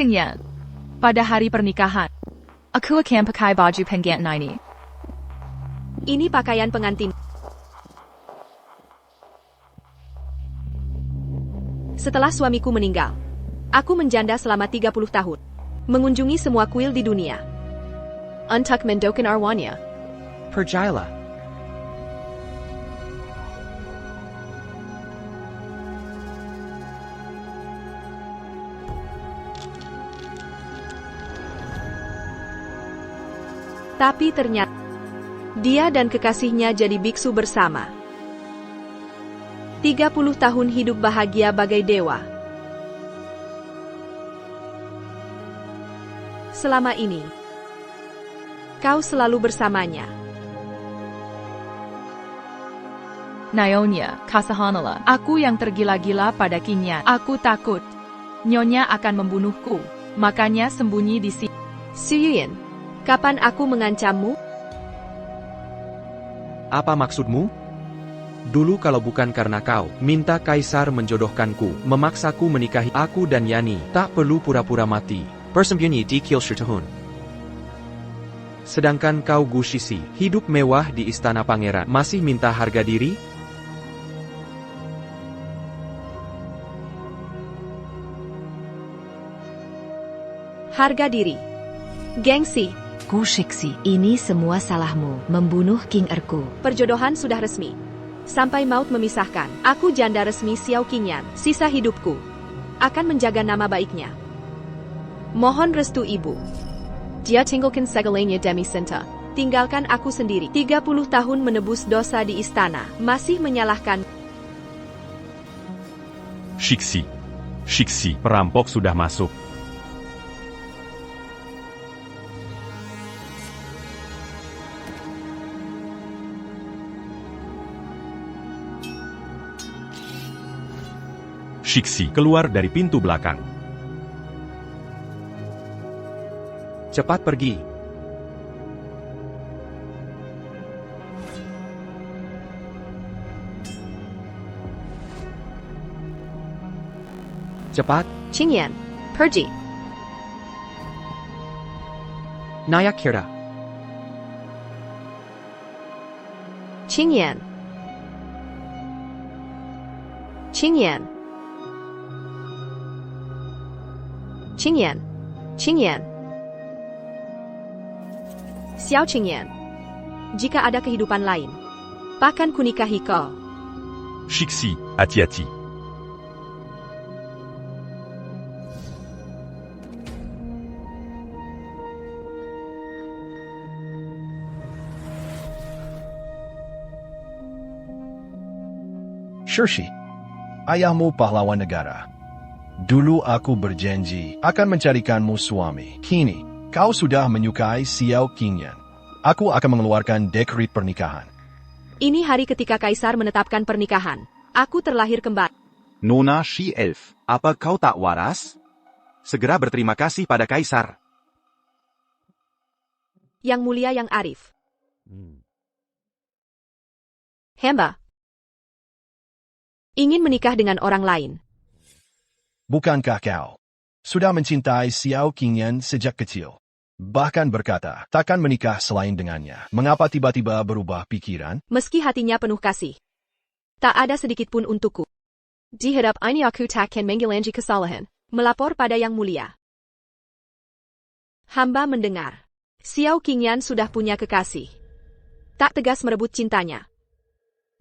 Qingyan, pada hari pernikahan, aku akan pakai baju pengantin ini. Ini pakaian pengantin. Setelah suamiku meninggal, aku menjanda selama 30 tahun. Mengunjungi semua kuil di dunia. Untuk mendokan arwahnya. Pergilah. Tapi ternyata, dia dan kekasihnya jadi biksu bersama. 30 tahun hidup bahagia bagai dewa. Selama ini, kau selalu bersamanya. Nyonya, kasihanlah. Aku yang tergila-gila pada Qingyan. Aku takut Nyonya akan membunuhku. Makanya sembunyi di sini. Suyuan, kapan aku mengancammu? Apa maksudmu? Dulu kalau bukan karena kau, minta kaisar menjodohkanku, memaksaku menikahi aku dan Yani, tak perlu pura-pura mati. Bersembunyi di Kilshirtahun. Sedangkan kau Gu Shixi, hidup mewah di istana pangeran, masih minta harga diri? Harga diri. Gengsi. Gu Shixi, ini semua salahmu, membunuh King Erku. Perjodohan sudah resmi. Sampai maut memisahkan. Aku janda resmi Xiao Qingyan. Sisa hidupku akan menjaga nama baiknya. Mohon restu ibu. Dia tinggalkan segalanya demi cinta. Tinggalkan aku sendiri. 30 tahun menebus dosa di istana. Masih menyalahkan. Shixi. Shixi, perampok sudah masuk. Shixi keluar dari pintu belakang. Cepat pergi. Cepat. Qingyan, pergi. Nayak kira. Qingyan. Qingyan. Qingyan. Qingyan. Xiao Qingyan. Jika ada kehidupan lain, akan kunikahi kau. Shixi, hati-hati. Shixi, ayahmu pahlawan negara. Dulu aku berjanji akan mencarikanmu suami. Kini, kau sudah menyukai Xiao Qingyan. Aku akan mengeluarkan dekret pernikahan. Ini hari ketika kaisar menetapkan pernikahan. Aku terlahir kembali. Nona Shi Elf, apa kau tak waras? Segera berterima kasih pada kaisar. Yang mulia yang arif. Hamba ingin menikah dengan orang lain. Bukankah kau sudah mencintai Xiao Qingyan sejak kecil? Bahkan berkata, takkan menikah selain dengannya. Mengapa tiba-tiba berubah pikiran? Meski hatinya penuh kasih, tak ada sedikit pun untukku. Dihadap ini aku takkan mengulangi kesalahan. Melapor pada yang mulia. Hamba mendengar. Xiao Qingyan sudah punya kekasih. Tak tegas merebut cintanya.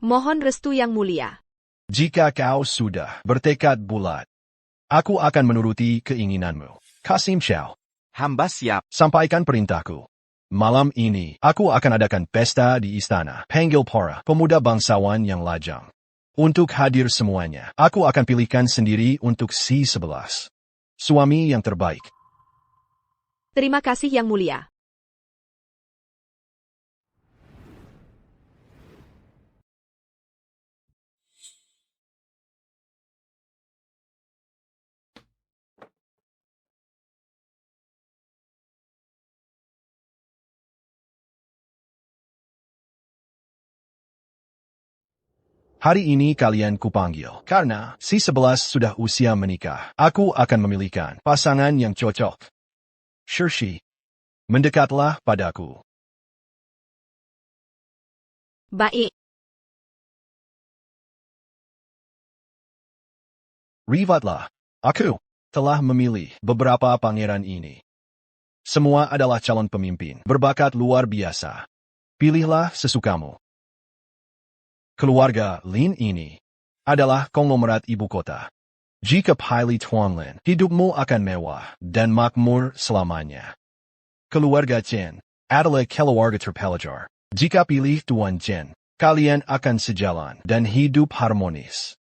Mohon restu yang mulia. Jika kau sudah bertekad bulat, aku akan menuruti keinginanmu. Kasim Xiao, Hamba siap. sampaikan perintahku. Malam ini, aku akan adakan pesta di istana. Panggil para pemuda bangsawan yang lajang. Untuk hadir semuanya, aku akan pilihkan sendiri untuk si 11. Suami yang terbaik. Terima kasih yang mulia. Hari ini kalian kupanggil, karena si 11 sudah usia menikah. Aku akan memilihkan pasangan yang cocok. Shirshi, mendekatlah padaku. Baik. Rivatlah. Aku telah memilih beberapa pangeran ini. Semua adalah calon pemimpin berbakat luar biasa. Pilihlah sesukamu. Keluarga Lin ini adalah konglomerat ibu kota. Jika pilih Tuan Lin, hidupmu akan mewah dan makmur selamanya. Keluarga Chen adalah keluarga terpelajar. Jika pilih Tuan Chen, kalian akan sejalan dan hidup harmonis.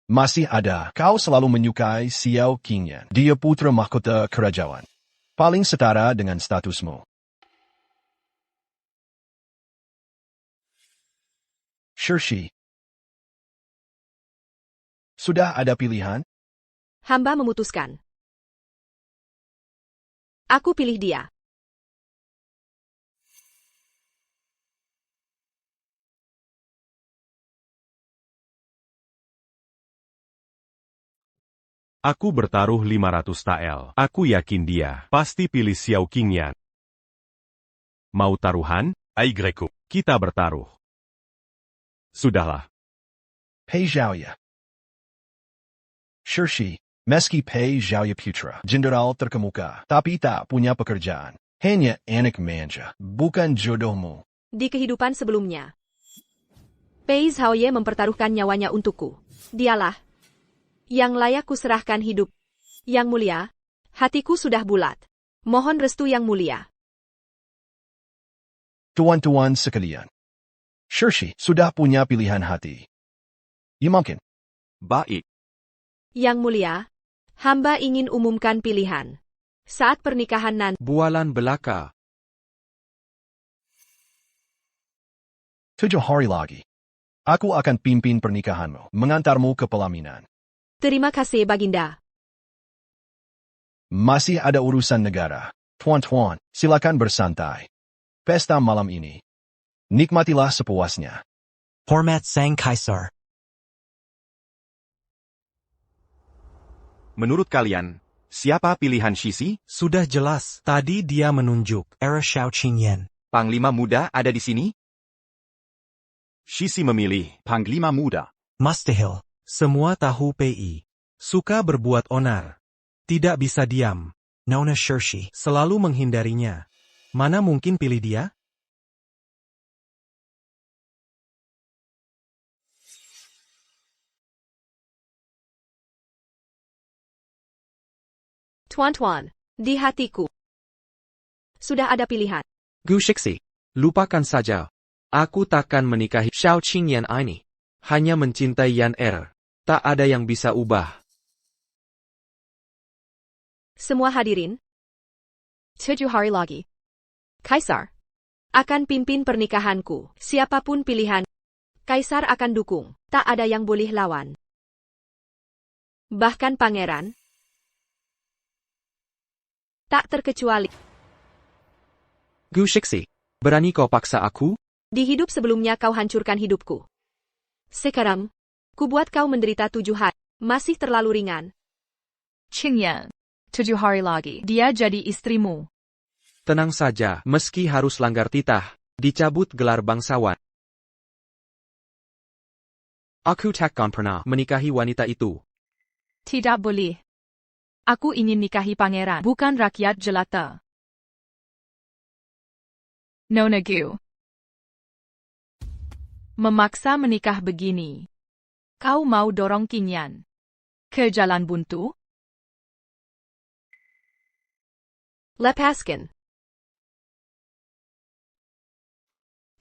Masih ada, kau selalu menyukai Xiao Qingyan. Dia putra mahkota kerajaan. Paling setara dengan statusmu. Shirshi. Sudah ada pilihan? Hamba memutuskan. Aku pilih dia. Aku bertaruh 500 tael. Aku yakin dia pasti pilih Xiao Qingyan. Mau taruhan? Aigreko. Kita bertaruh. Sudahlah. Pei Zhaoya. Shirshi, meski Pei Zhaoya putra, jenderal terkemuka, tapi tak punya pekerjaan. Hanya anak manja, bukan jodohmu. Di kehidupan sebelumnya, Pei Zhaoye mempertaruhkan nyawanya untukku. Dialah yang layak kuserahkan hidup. Yang mulia, hatiku sudah bulat. Mohon restu yang mulia. Tuan-tuan sekalian. Shirshi sudah punya pilihan hati. Ya mungkin. Baik. Yang mulia, hamba ingin umumkan pilihan. Saat pernikahan nanti, Bualan belaka. 7 hari lagi. Aku akan pimpin pernikahanmu, mengantarmu ke pelaminan. terima kasih Baginda. Masih ada urusan negara. Tuan-tuan, silakan bersantai. Pesta malam ini. Nikmatilah sepuasnya. Hormat Sang Kaisar. Menurut kalian, siapa pilihan Shisi? Sudah jelas, tadi dia menunjuk Era Xiao Qingyan. Panglima muda ada di sini? Shisi memilih Panglima muda. Mustahil. Semua tahu PI. Suka berbuat onar. Tidak bisa diam. Nona Shirshi selalu menghindarinya. Mana mungkin pilih dia? Tuan-tuan, di hatiku sudah ada pilihan. Gu Shixi, lupakan saja. Aku takkan menikahi Xiao Qingyan ini. Hanya mencintai Yan Er. Tak ada yang bisa ubah. Semua hadirin, 7 hari lagi, Kaisar akan pimpin pernikahanku. Siapapun pilihan, Kaisar akan dukung. Tak ada yang boleh lawan. Bahkan pangeran, tak terkecuali. Gu Shixi, berani kau paksa aku? Di hidup sebelumnya kau hancurkan hidupku. Sekarang, ku buat kau menderita 7 hari. Masih terlalu ringan. Qingyan, 7 hari lagi, dia jadi istrimu. Tenang saja, meski harus langgar titah, dicabut gelar bangsawan. Aku takkan pernah menikahi wanita itu. Tidak boleh. Aku ingin nikahi pangeran, bukan rakyat jelata. Nona Gu. Memaksa menikah begini. Kau mau dorong Qingyan ke jalan buntu? Lepaskan.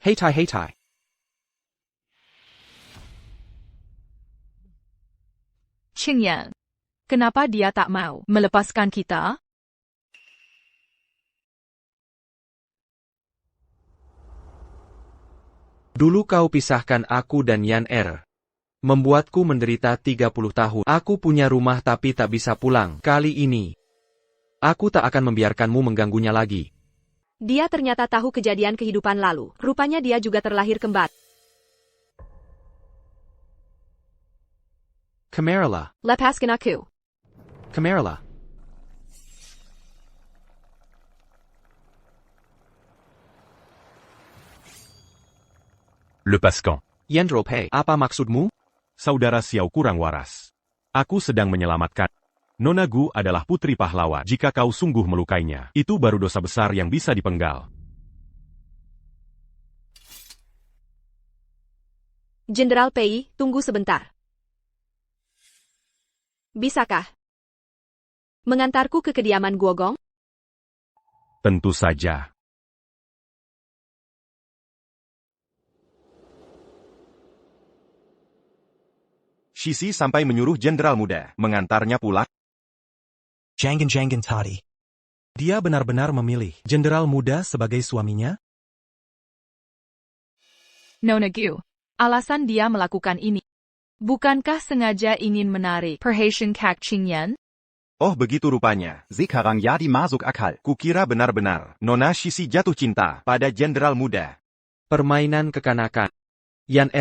Heitai heitai. Qingyan, kenapa dia tak mau melepaskan kita? Dulu kau pisahkan aku dan Yan Er. Membuatku menderita 30 tahun. Aku punya rumah tapi tak bisa pulang. Kali ini, aku tak akan membiarkanmu mengganggunya lagi. Dia ternyata tahu kejadian kehidupan lalu. Rupanya dia juga terlahir kembali. Kameralah, Lepaskan aku. kameralah. Lepaskan. Yendrope, apa maksudmu? Saudara Xiao kurang waras. Aku sedang menyelamatkan. Nona Gu adalah putri pahlawan. Jika kau sungguh melukainya, itu baru dosa besar yang bisa dipenggal. Jenderal Pei, tunggu sebentar. Bisakah mengantarku ke kediaman Guogong? Tentu saja. Shixi sampai menyuruh jenderal muda mengantarnya pulang. Jangan tadi. Dia benar-benar memilih jenderal muda sebagai suaminya? Nona Gu. Alasan dia melakukan ini. Bukankah sengaja ingin menarik perhatian Kak Qingyan? Oh begitu rupanya. Sekarang jadi masuk akal. Kukira benar-benar Nona Shixi jatuh cinta pada jenderal muda. Permainan kekanakan. Yan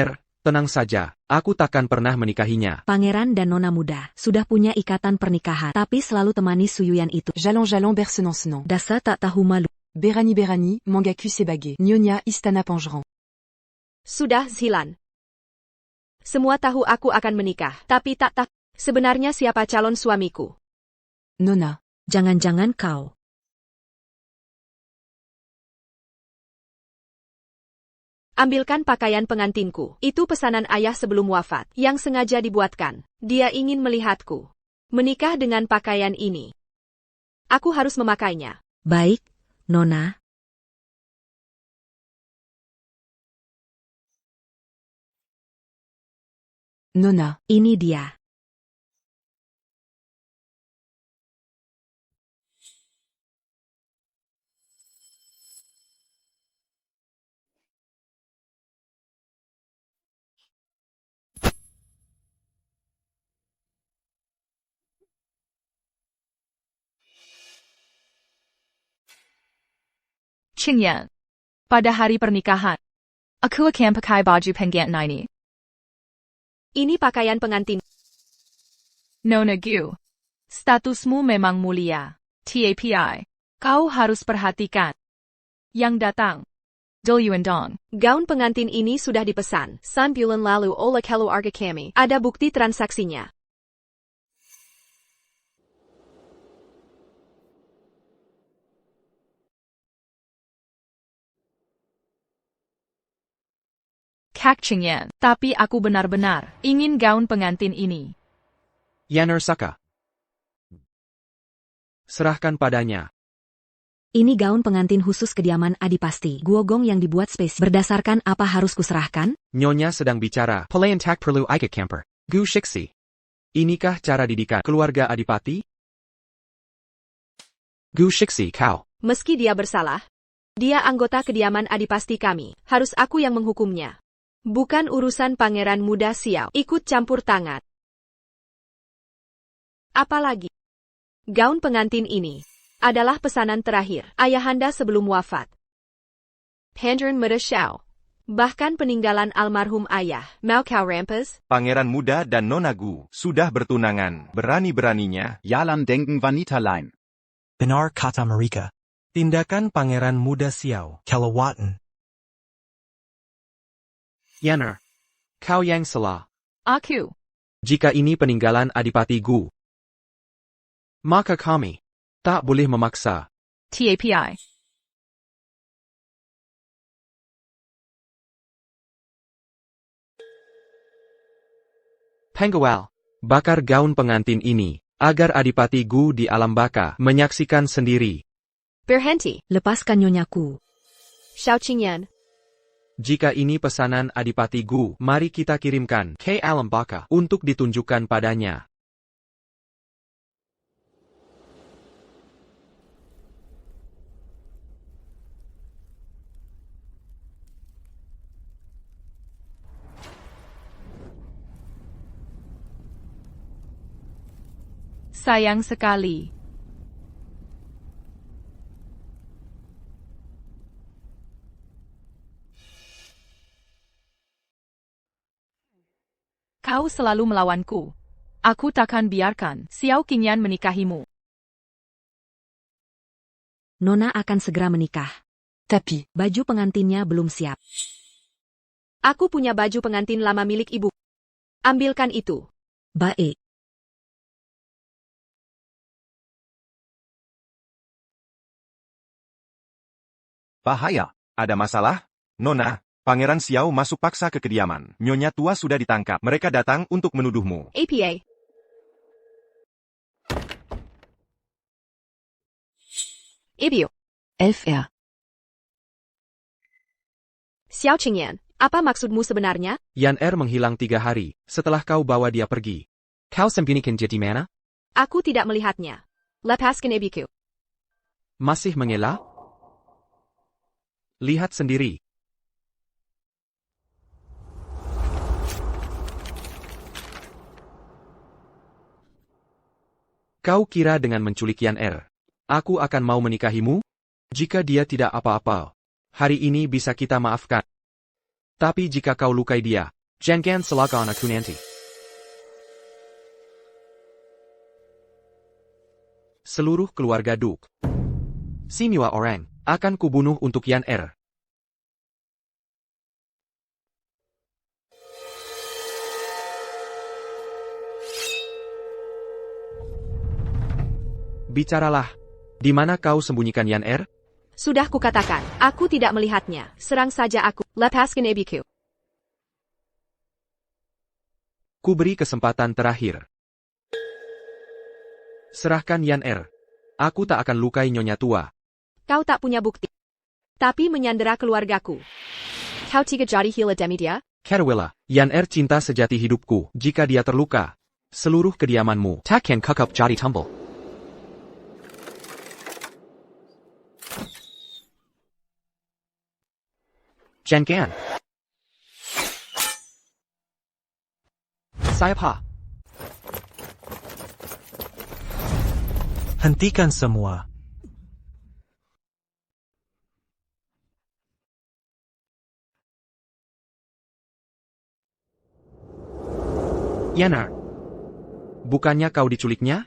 tenang saja, aku takkan pernah menikahinya. Pangeran dan nona muda sudah punya ikatan pernikahan, tapi selalu temani Suyuyan itu. Jalan bersenang-senang. Dasar tak tahu malu. Berani, Mangaku Sebage. Nyonya Istana Pangeran. Sudah, Zilan. Semua tahu aku akan menikah, tapi tak tahu sebenarnya siapa calon suamiku. Nona. Jangan-jangan kau. Ambilkan pakaian pengantinku. Itu pesanan ayah sebelum wafat, yang sengaja dibuatkan. Dia ingin melihatku menikah dengan pakaian ini. Aku harus memakainya. Baik, Nona. Nona. Ini dia. Qingyan. Pada hari pernikahan, aku akan pakai baju pengantin ini. Ini pakaian pengantin. Nona Gu. Statusmu memang mulia. TAPI. Kau harus perhatikan. Yang datang. Dong. Gaun pengantin ini sudah dipesan 9 bulan lalu oleh keluarga kami. Ada bukti transaksinya. Kak Qingyan. Tapi aku benar-benar ingin gaun pengantin ini. Yaner Saka. Serahkan padanya. Ini gaun pengantin khusus kediaman Adipasti Guogong yang dibuat spesial. Berdasarkan apa harus kuserahkan? Nyonya sedang bicara. Pelayan tak perlu ikut camper. Gu Shixi. Inikah cara didikan keluarga Adipati? Gu Shixi kau. Meski dia bersalah, dia anggota kediaman Adipasti kami. Harus aku yang menghukumnya. Bukan urusan pangeran muda Xiao ikut campur tangan. Apalagi, gaun pengantin ini adalah pesanan terakhir ayahanda sebelum wafat. Pangeran muda Xiao. Bahkan peninggalan almarhum ayah, mau kau rampas? Pangeran muda dan Nona Gu sudah bertunangan. Berani-beraninya. Jalan denken wanita lain. Benar kata mereka. Tindakan pangeran muda Xiao, kelewatan. Yaner. Kau yang salah. Aku. Jika ini peninggalan Adipati Gu, maka kami tak boleh memaksa. TAPI. Penggawal. Bakar gaun pengantin ini, agar Adipati Gu di alam baka menyaksikan sendiri. Berhenti. Lepaskan nyonyaku. Xiao Qingyan. Jika ini pesanan Adipati Gu, mari kita kirimkan ke alam baka untuk ditunjukkan padanya. Sayang sekali. Kau selalu melawanku. Aku takkan biarkan Xiao Qingyan menikahimu. Nona akan segera menikah. Tapi, Baju pengantinnya belum siap. Aku punya baju pengantin lama milik ibu. Ambilkan itu. Baik. Bahaya. Ada masalah? Nona, Pangeran Xiao masuk paksa ke kediaman. Nyonya tua sudah ditangkap. Mereka datang untuk menuduhmu. APA. Ibu. FR. Xiao Qingyan, apa maksudmu sebenarnya? Yan menghilang 3 hari, setelah kau bawa dia pergi. Kau sembunyikan dia di mana? Aku tidak melihatnya. Lepaskan ibuku. Masih mengelak? Lihat sendiri. Kau kira dengan menculik Yan aku akan mau menikahimu? Jika dia tidak apa-apa, hari ini bisa kita maafkan. Tapi jika kau lukai dia, jangan celaka anakku nanti. Seluruh keluarga Duke, semua orang, akan kubunuh untuk Yan Bicaralah. Di mana kau sembunyikan Yan Sudah kukatakan, aku tidak melihatnya. Serang saja aku. Lepaskan ibuku. Kuberi kesempatan terakhir. Serahkan Yan Aku tak akan lukai nyonya tua. Kau tak punya bukti. Tapi menyandera keluargaku. Kau tidak jadi hila demi dia? Carawilla, Yan cinta sejati hidupku. Jika dia terluka, seluruh kediamanmu takkan kekal jadi tumble. Jangan. Siapa? Hentikan semua. Yana, bukannya kau diculiknya?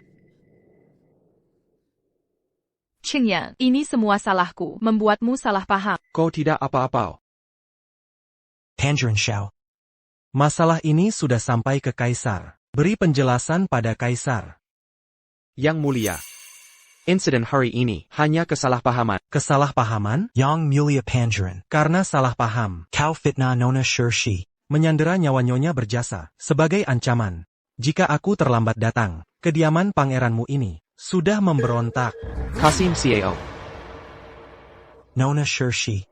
Qingyan, ini semua salahku, membuatmu salah paham. Kau tidak apa-apa. Tangerine Xiao. Masalah ini sudah sampai ke Kaisar. Beri penjelasan pada Kaisar. Yang mulia, insiden hari ini hanya kesalahpahaman. Kesalahpahaman? Yang Mulia Tangerine. Karena salah paham, kau fitnah Nona Shirshi. Menyandera nyawa nyonya berjasa sebagai ancaman. Jika aku terlambat datang, kediaman pangeranmu ini sudah memberontak. Kasim Cao. Nona Shirshi.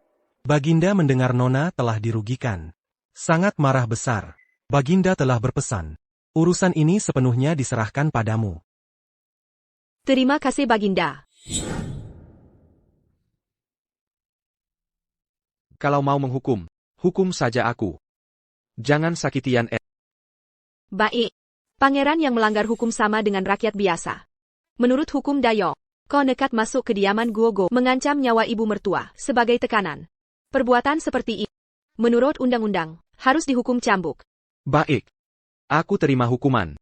Baginda mendengar Nona telah dirugikan. Sangat marah besar. Baginda telah berpesan. Urusan ini sepenuhnya diserahkan padamu. Terima kasih Baginda. Kalau mau menghukum, hukum saja aku. Jangan sakiti Yan Baik. Pangeran yang melanggar hukum sama dengan rakyat biasa. Menurut hukum Dayo, kau nekat masuk ke kediaman Guogo mengancam nyawa ibu mertua sebagai tekanan. Perbuatan seperti ini, menurut undang-undang, harus dihukum cambuk. Baik. Aku terima hukuman.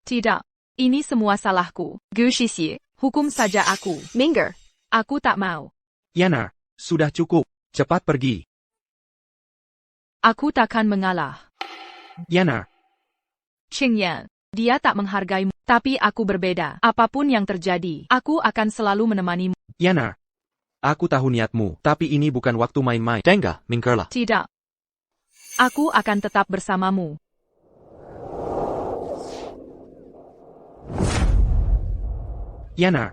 Tidak. Ini semua salahku. Gu Shixie, hukum saja aku. Minger. Aku tak mau. Yana, sudah cukup. Cepat pergi. Aku takkan mengalah. Yana. Qingyan, dia tak menghargaimu. Tapi aku berbeda. Apapun yang terjadi, aku akan selalu menemanimu. Yana. Aku tahu niatmu, tapi ini bukan waktu main-main. Dengar, Mingerla. Tidak. Aku akan tetap bersamamu. Yana.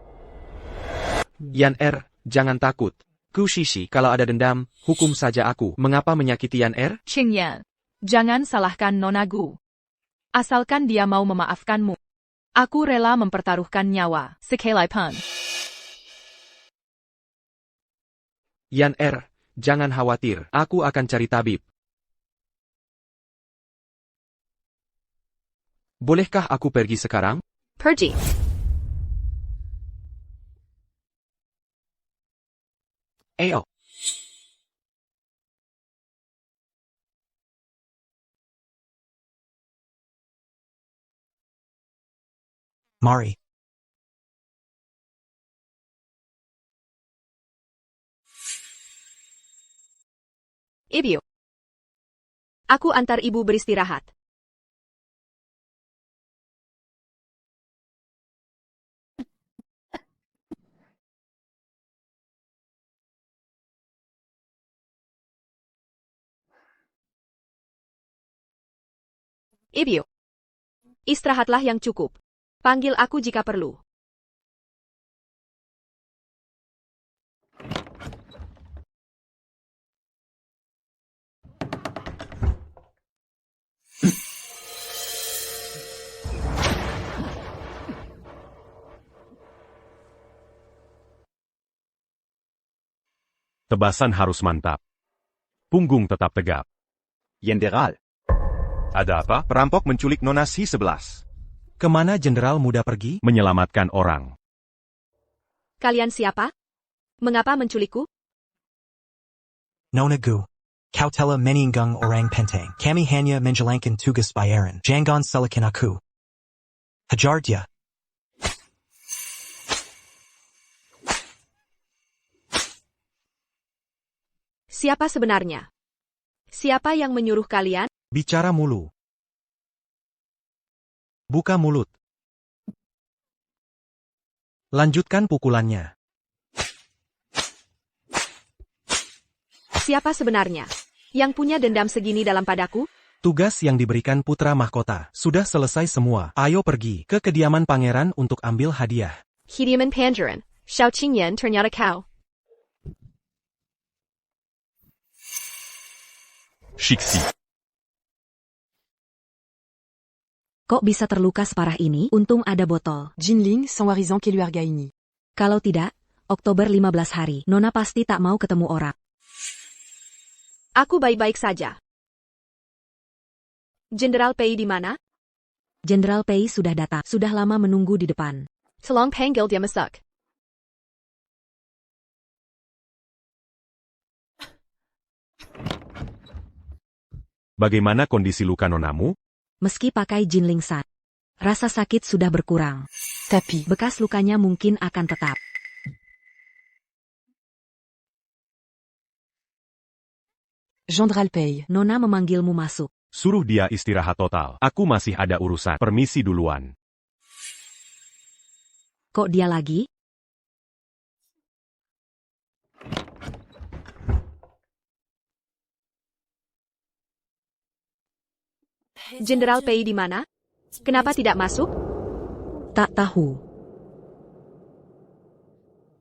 Yan jangan takut. Gu Shixie, kalau ada dendam, hukum saja aku. Mengapa menyakiti Yan Qingyan, jangan salahkan Nona Gu. Asalkan dia mau memaafkanmu. Aku rela mempertaruhkan nyawa, sekalipun. Yan jangan khawatir. Aku akan cari tabib. Bolehkah aku pergi sekarang? Pergi. Ayo. Mari. Ibu. Aku antar ibu beristirahat. Ibu. Istirahatlah yang cukup. Panggil aku jika perlu. Tebasan harus mantap. Punggung tetap tegap. Jenderal. Ada apa? Perampok menculik Nona Si-11. Kemana jenderal muda pergi? Menyelamatkan orang. Kalian siapa? Mengapa menculikku? Nona Gu. Kau telah meninggang orang penting. Kami hanya menjalankan tugas bayaran. Jangan salahkan aku. Hajar dia. Siapa sebenarnya? Siapa yang menyuruh kalian? Bicara mulu. Buka mulut. Lanjutkan pukulannya. Siapa sebenarnya? Yang punya dendam segini dalam padaku? Tugas yang diberikan putra mahkota sudah selesai semua. Ayo pergi ke kediaman pangeran untuk ambil hadiah. Hidiman Pangeran, Xiao Qingyan ternyata kau. Shiksi. Kok bisa terluka separah ini? Untung ada botol. Jinling Sanwarizan Keluarga ini. Kalau tidak, Oktober 15 hari, Nona pasti tak mau ketemu orang. Aku baik-baik saja. Jenderal Pei di mana? Jenderal Pei sudah datang, sudah lama menunggu di depan. Tolong panggil dia masuk. Bagaimana kondisi luka nonamu? Meski pakai Jinling San, rasa sakit sudah berkurang. Tapi, Bekas lukanya mungkin akan tetap. Jenderal Pei. Nona memanggilmu masuk. Suruh dia istirahat total. Aku masih ada urusan. Permisi duluan. Kok dia lagi? Jenderal Pei di mana? Kenapa tidak masuk? Tak tahu.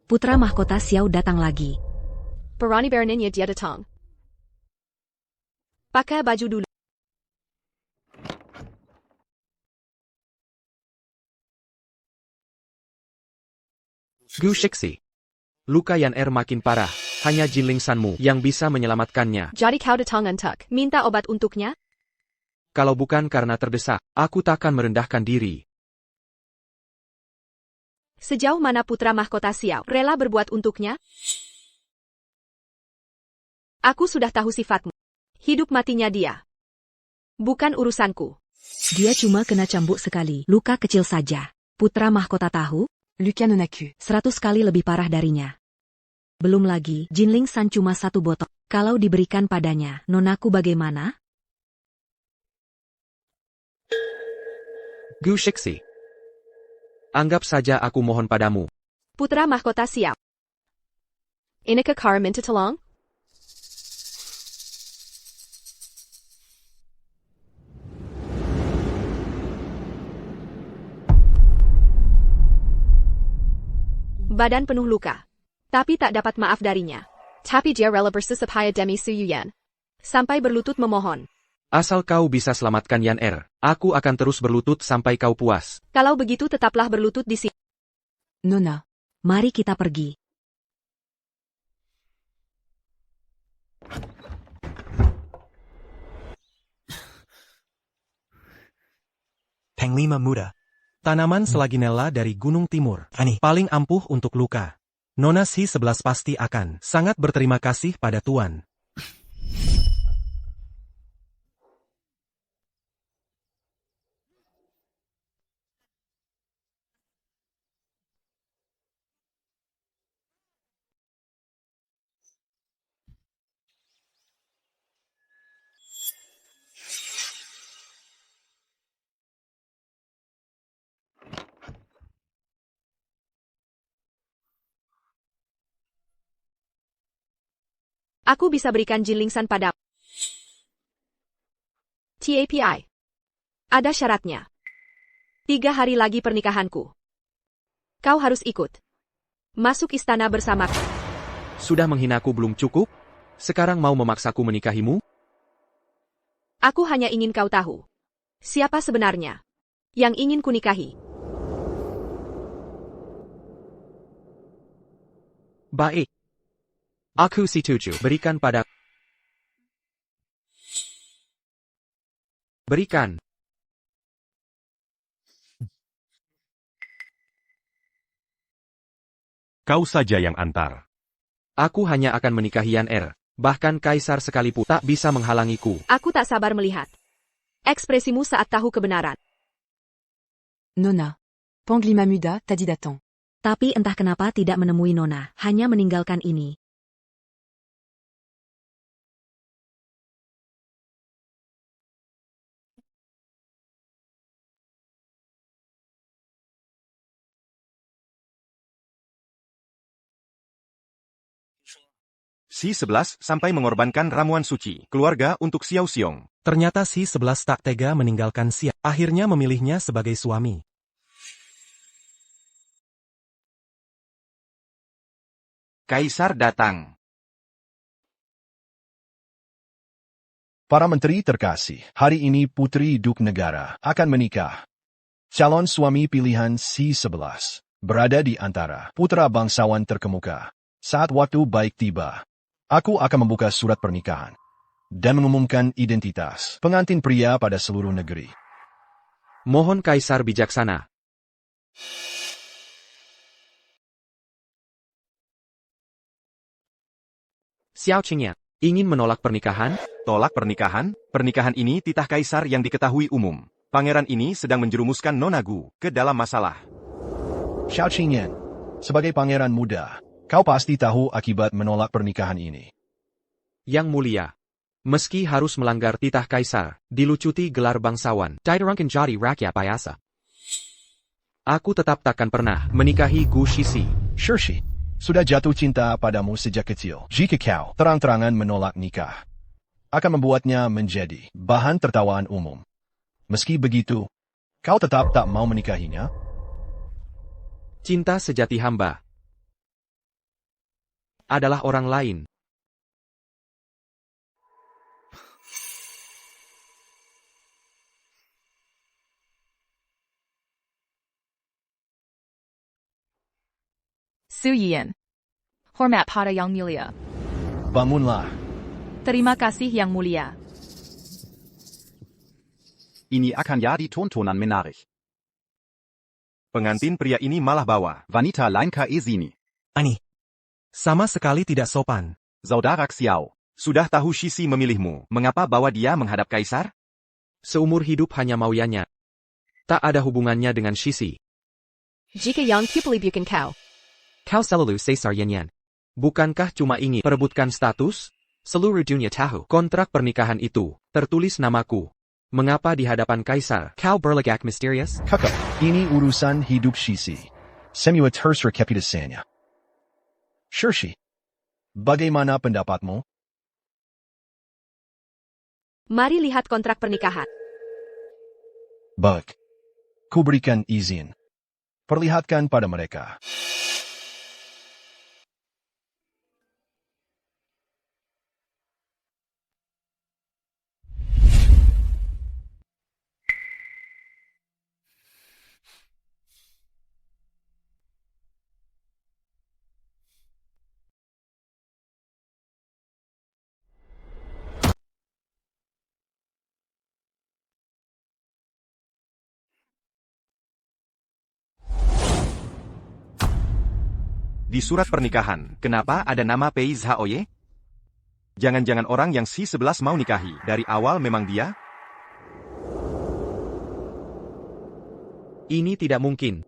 Putra mahkota Xiao datang lagi. Berani beraninya dia datang. Pakai baju dulu. Gu Shixi. Luka Yan Er makin parah. Hanya Jinling Sanmu yang bisa menyelamatkannya. Jadi kau datang untuk minta obat untuknya? Kalau bukan karena terdesak, aku takkan merendahkan diri. Sejauh mana putra mahkota Xiao rela berbuat untuknya? Aku sudah tahu sifatmu. Hidup matinya dia. Bukan urusanku. Dia cuma kena cambuk sekali, luka kecil saja. Putra mahkota tahu, Luka Nonaku. 100 kali lebih parah darinya. Belum lagi, Jinling San cuma 1 botol. Kalau diberikan padanya, nonaku bagaimana? Gu Shixi. Anggap saja aku mohon padamu. Putra mahkota Xiao. Inikah kau minta tolong? Badan penuh luka. Tapi tak dapat maaf darinya. Tapi dia rela bersusupaya demi Su Yuyan. Sampai berlutut memohon. Asal kau bisa selamatkan Yan Er, aku akan terus berlutut sampai kau puas. Kalau begitu tetaplah berlutut di sini. Nona. Mari kita pergi. Panglima muda. Tanaman selaginella dari Gunung Timur. Ani, paling ampuh untuk luka. Nona Si-11 pasti akan sangat berterima kasih pada Tuan. Aku bisa berikan Jinlingsan pada TAPI. Ada syaratnya. 3 hari lagi pernikahanku. Kau harus ikut. Masuk istana bersama. Sudah menghinaku belum cukup? Sekarang mau memaksaku menikahimu? Aku hanya ingin kau tahu. Siapa sebenarnya yang ingin kunikahi? Baik. Aku setuju. Berikan pada... Berikan. Kau saja yang antar. Aku hanya akan menikahi Yan Er. Bahkan Kaisar sekalipun tak bisa menghalangiku. Aku tak sabar melihat ekspresimu saat tahu kebenaran. Nona. Panglima Muda t'a dit d'attendre. Tapi entah kenapa tidak menemui Nona, hanya meninggalkan ini. Si 11 sampai mengorbankan ramuan suci keluarga untuk Xiao Xiong. Ternyata si 11 tak tega meninggalkan Xia. Akhirnya memilihnya sebagai suami. Kaisar datang. Para menteri terkasih, hari ini Putri Duk Negara akan menikah. Calon suami pilihan C11 berada di antara putra bangsawan terkemuka. Saat waktu baik tiba, aku akan membuka surat pernikahan dan mengumumkan identitas pengantin pria pada seluruh negeri. Mohon Kaisar bijaksana. Xiao Qingyan, ingin menolak pernikahan? Tolak pernikahan? Pernikahan ini titah kaisar yang diketahui umum. Pangeran ini sedang menjerumuskan Nona Gu ke dalam masalah. Xiao Qingyan, sebagai pangeran muda, kau pasti tahu akibat menolak pernikahan ini. Yang mulia, meski harus melanggar titah kaisar, dilucuti gelar bangsawan, Diderangkan Jadi Rakyat Biasa. Aku tetap takkan pernah menikahi Gu Shixi. Shixi, sudah jatuh cinta padamu sejak kecil. Jika kau terang-terangan menolak nikah, akan membuatnya menjadi bahan tertawaan umum. Meski begitu, kau tetap tak mau menikahinya? Cinta sejati hamba adalah orang lain. Su Yian. Hormat pada Yang Mulia. Bangunlah. Terima kasih Yang Mulia. Ini akan jadi tontonan menarik. Pengantin pria ini malah bawa Wanita lain ke sini. Ani. Sama sekali tidak sopan. Saudara Xiao. Sudah tahu Shixi memilihmu, mengapa bawa dia menghadap kaisar? Seumur hidup hanya maunya. Tak ada hubungannya dengan Shixi. Jika Yang Q bukan kau. Kau selalu Caesar Yan. Bukankah cuma ingin perebutkan status? Seluruh dunia tahu kontrak pernikahan itu tertulis namaku. Mengapa di hadapan kaisar kau berlagak misterius? Kakak, ini urusan hidup Shixi. Semua terus reputasinya. Shixi, bagaimana pendapatmu? Mari lihat kontrak pernikahan. Baik. Ku berikan izin. Perlihatkan pada mereka. Di surat pernikahan, kenapa ada nama Pei Zhaoye? Jangan-jangan orang yang si 11 mau nikahi, dari awal memang dia? Ini tidak mungkin.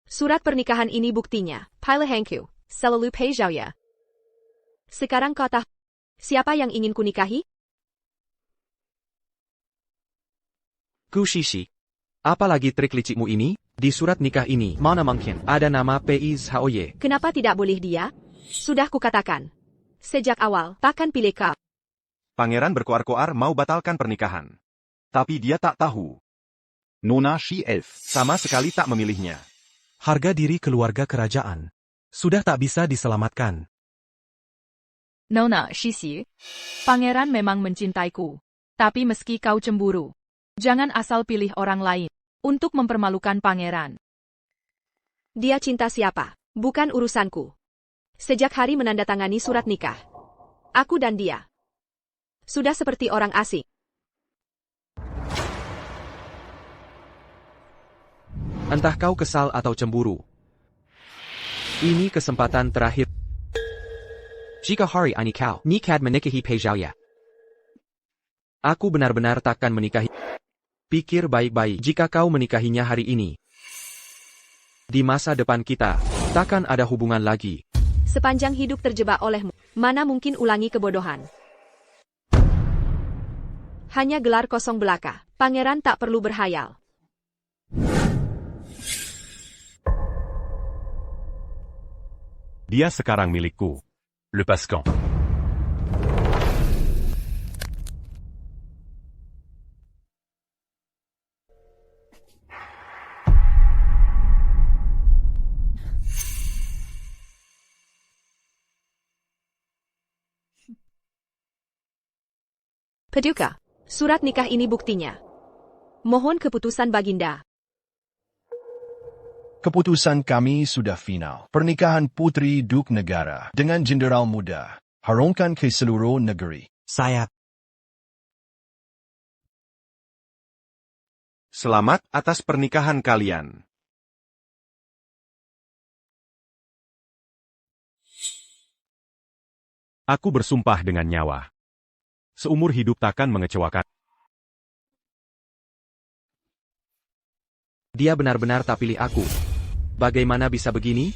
Surat pernikahan ini buktinya. Pilih Hangku, selalu Pei Zhaoye. Sekarang kau tahu siapa yang ingin kunikahi? Gu Shixi. Apalagi trik licikmu ini? Di surat nikah ini, mana mungkin ada nama Peiz Haoye. Kenapa tidak boleh dia? Sudah kukatakan. Sejak awal, takkan pilih kau. Pangeran berkoar-koar mau batalkan pernikahan. Tapi dia tak tahu. Nona Shi 11. Sama sekali tak memilihnya. Harga diri keluarga kerajaan. Sudah tak bisa diselamatkan. Nona Shisi, pangeran memang mencintaiku. Tapi meski kau cemburu, jangan asal pilih orang lain untuk mempermalukan pangeran. Dia cinta siapa? Bukan urusanku. Sejak hari menandatangani surat nikah, aku dan dia sudah seperti orang asing. Entah kau kesal atau cemburu. Ini kesempatan terakhir. Jika hari ini kau nikah menikahi Pei Zhaoye, aku benar-benar takkan menikahi. Pikir baik-baik jika kau menikahinya hari ini. Di masa depan kita, takkan ada hubungan lagi. Sepanjang hidup terjebak olehmu, mana mungkin ulangi kebodohan. Hanya gelar kosong belaka, pangeran tak perlu berhayal. Dia sekarang milikku. Lepaskan. Paduka, surat nikah ini buktinya. Mohon keputusan Baginda. Keputusan kami sudah final. Pernikahan Putri Duk Negara dengan Jenderal Muda. Harumkan ke seluruh negeri. Saya. Selamat atas pernikahan kalian. Aku bersumpah dengan nyawa. Seumur hidup takkan mengecewakan. Dia benar-benar tak pilih aku. Bagaimana bisa begini?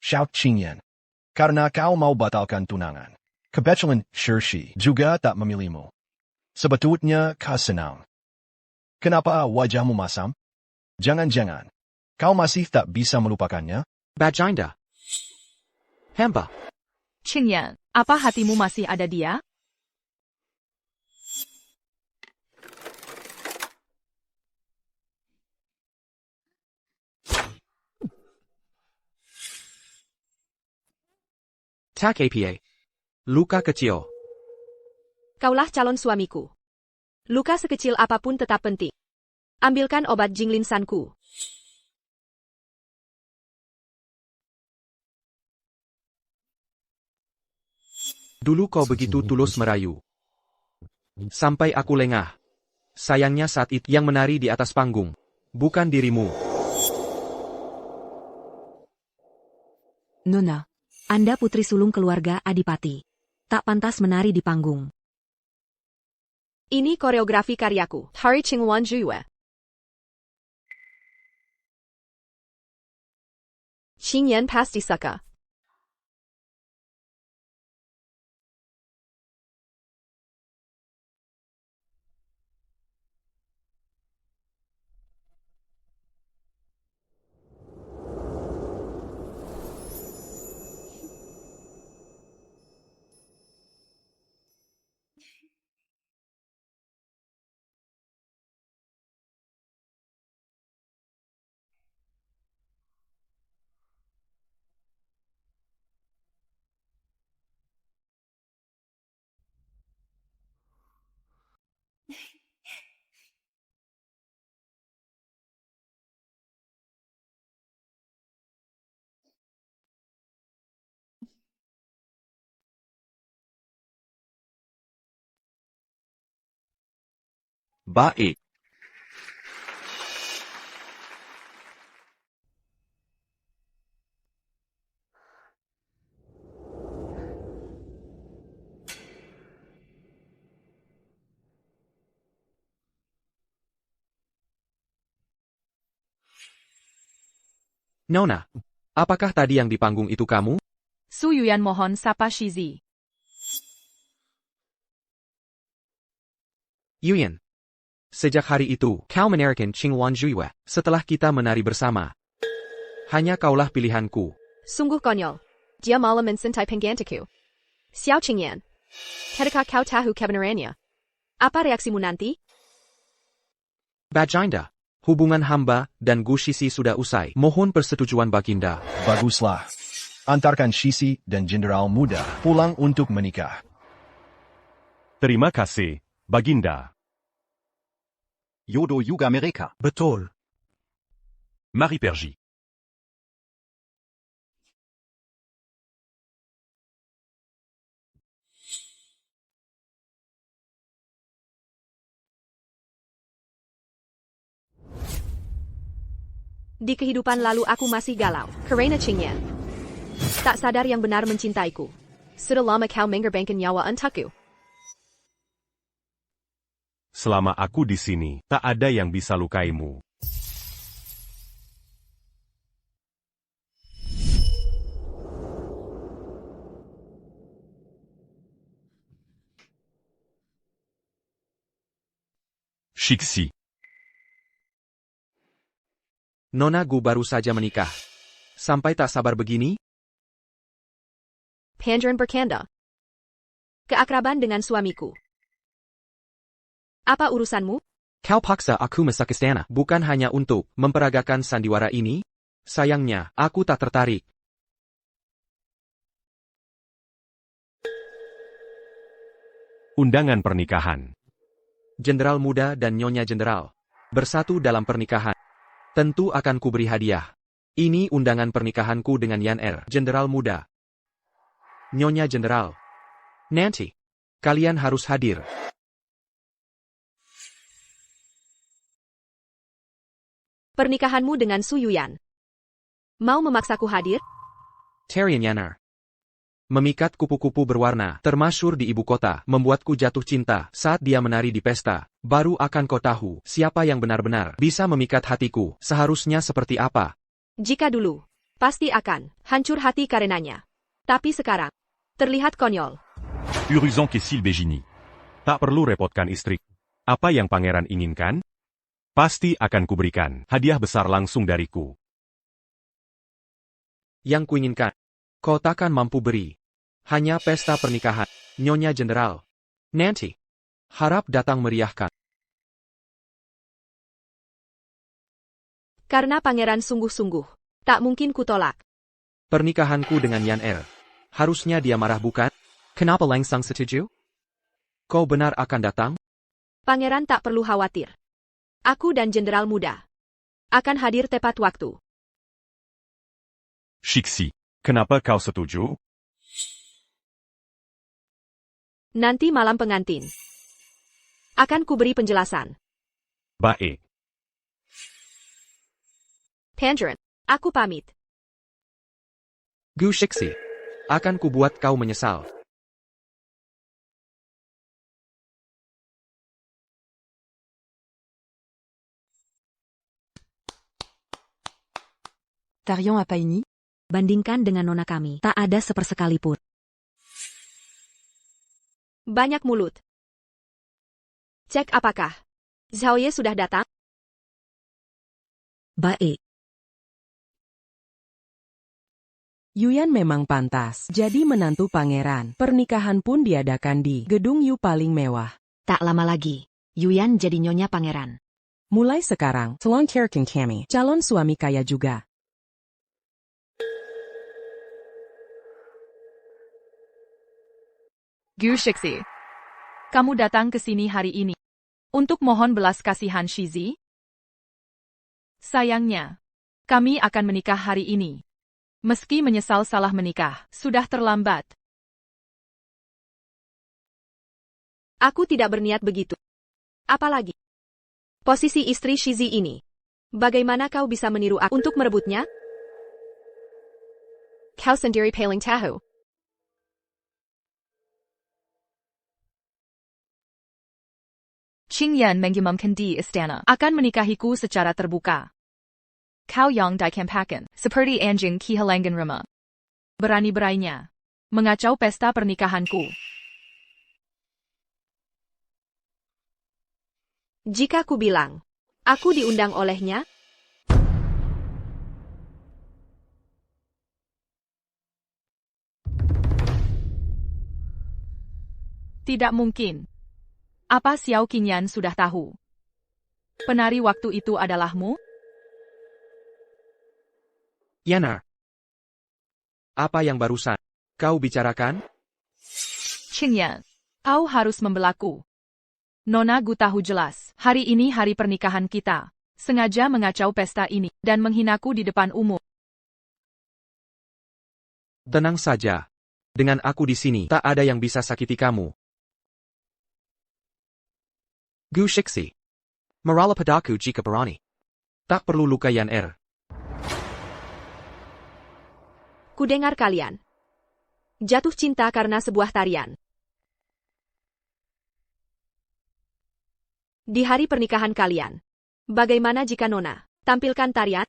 Xiao Qingyan. Karena kau mau batalkan tunangan. Kebetulan Shirshi juga tak memilihmu. Sebetulnya kau senang. Kenapa wajahmu masam? Jangan-jangan, kau masih tak bisa melupakannya? Baginda. Hamba. Qingyan, apa hatimu masih ada dia? Tak apa. Luka kecil. Kaulah calon suamiku. Luka sekecil apapun tetap penting. Ambilkan obat Jinglin Sanku. Dulu kau begitu tulus merayu. Sampai aku lengah. Sayangnya saat itu yang menari di atas panggung. Bukan dirimu. Nona, Anda putri sulung keluarga Adipati. Tak pantas menari di panggung. Ini koreografi karyaku. Hari Qingwan Zhuwe. Qingyan pasti suka. Baik. Nona, apakah tadi yang di panggung itu kamu? Su Yuan mohon sapa Shizi. Yuyan. Sejak hari itu, kau menerikan Qing Wan Juiwe. Setelah kita menari bersama, hanya kaulah pilihanku. Sungguh konyol. Dia malah mencintai penggantiku. Xiao Qingyan. Ketika kau tahu kebenarannya, apa reaksimu nanti? Baginda, hubungan hamba dan Gu Shixi sudah usai. Mohon persetujuan Baginda. Baguslah. Antarkan Shixi dan Jenderal Muda pulang untuk menikah. Terima kasih, Baginda. Yodo Yuga mereka. Betul. Marie Pergy. Di kehidupan lalu aku masih galau, karena Qingyan tak sadar yang benar mencintaiku. Sudah lama kau mengorbankan nyawa untukku. Selama aku di sini, tak ada yang bisa lukaimu. Shixi. Nona Gu baru saja menikah. Sampai tak sabar begini? Pangeran bercanda. Keakraban dengan suamiku. Apa urusanmu? Kau paksa aku masuk istana bukan hanya untuk memperagakan sandiwara ini? Sayangnya, aku tak tertarik. Undangan pernikahan. Jenderal Muda dan Nyonya Jenderal bersatu dalam pernikahan. Tentu akan kuberi hadiah. Ini undangan pernikahanku dengan Yan Jenderal Muda. Nyonya Jenderal. Nanti, kalian harus hadir. Pernikahanmu dengan Su Yuyan. Mau memaksaku hadir? Tarian Yanar. Memikat kupu-kupu berwarna, termasyur di ibu kota, membuatku jatuh cinta saat dia menari di pesta. Baru akan kau tahu siapa yang benar-benar bisa memikat hatiku. Seharusnya seperti apa? Jika dulu, pasti akan hancur hati karenanya. Tapi sekarang, terlihat konyol. Uruzan Kesil Begini. Tak perlu repotkan istri. Apa yang pangeran inginkan? Pasti akan kuberikan hadiah besar langsung dariku. Yang kuinginkan, kau takkan mampu beri. Hanya pesta pernikahan, Nyonya Jenderal. Nanti, harap datang meriahkan. Karena pangeran sungguh-sungguh, tak mungkin kutolak. Pernikahanku dengan Yan harusnya dia marah bukan? Kenapa langsung setuju? Kau benar akan datang? Pangeran tak perlu khawatir. Aku dan Jenderal Muda akan hadir tepat waktu. Shixi, kenapa kau setuju? Nanti malam pengantin akan kuberi penjelasan. Baik. Pangeran, aku pamit. Gu Shixi, akan kubuat kau menyesal. Tarian apa ini? Bandingkan dengan nona kami, tak ada sepersekalipun. Banyak mulut. Cek apakah Zhaoye sudah datang? Baik. Yuyan memang pantas jadi menantu pangeran. Pernikahan pun diadakan di gedung Yu paling mewah. Tak lama lagi, Yuyan jadi nyonya pangeran. Mulai sekarang, Salon King Kami, calon suami kaya juga. Gu Shixi, kamu datang ke sini hari ini untuk mohon belas kasihan Shizi? Sayangnya, kami akan menikah hari ini. Meski menyesal salah menikah, sudah terlambat. Aku tidak berniat begitu. Apalagi posisi istri Shizi ini. Bagaimana kau bisa meniru aku untuk merebutnya? Kau sendiri paling tahu. Qingyan mengumumkan di istana akan menikahiku secara terbuka. Kau yang dikampakan, seperti anjing kehilangan rumah. Berani-beraninya mengacau pesta pernikahanku. Jika ku bilang, aku diundang olehnya, tidak mungkin. Apa Xiao Qingyan sudah tahu? Penari waktu itu adalahmu? Yanar. Apa yang barusan kau bicarakan? Qingyan, kau harus membelaku. Nona Gu tahu jelas, hari ini hari pernikahan kita. Sengaja mengacau pesta ini, dan menghinaku di depan umum. Tenang saja. Dengan aku di sini, tak ada yang bisa sakiti kamu. Gu Shixi. Marala padaku jika berani. Tak perlu luka Yaner. ku dengar kalian jatuh cinta karena sebuah tarian. Di hari pernikahan kalian, bagaimana jika Nona tampilkan tarian?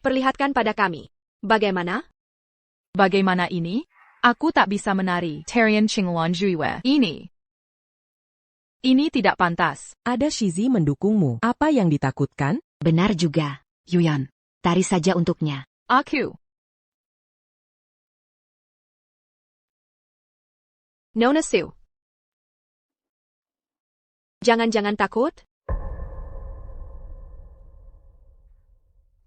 Perlihatkan pada kami. Bagaimana? Bagaimana ini? Aku tak bisa menari tarian Qingluan Juiwe ini. Ini tidak pantas. Ada Shizi mendukungmu. Apa yang ditakutkan? Benar juga, Yuyan. Tari saja untuknya. Aku. Nona Su. Jangan-jangan takut?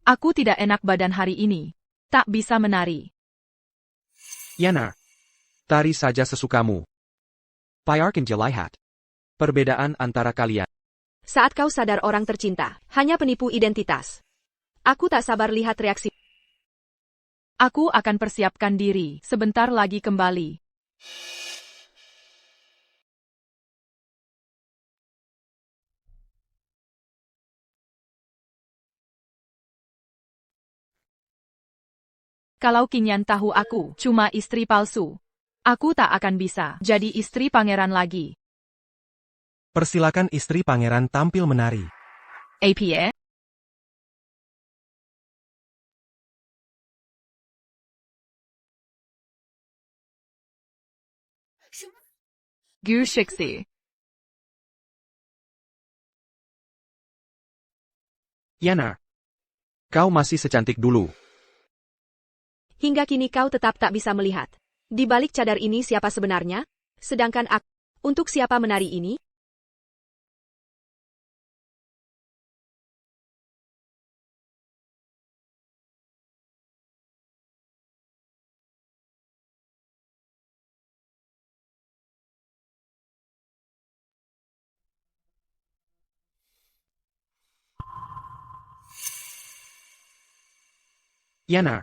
Aku tidak enak badan hari ini. Tak bisa menari. Yanar. Tari saja sesukamu. Biarkan dia lihat perbedaan antara kalian. Saat kau sadar orang tercinta, hanya penipu identitas. Aku tak sabar lihat reaksi. Aku akan persiapkan diri, sebentar lagi kembali. Kalau Qingyan tahu aku cuma istri palsu, aku tak akan bisa jadi istri pangeran lagi. Persilakan istri pangeran tampil menari. APA? Gu Shixi. Yanar. Kau masih secantik dulu. Hingga kini kau tetap tak bisa melihat. Di balik cadar ini siapa sebenarnya? Sedangkan aku, untuk siapa menari ini? Yanar.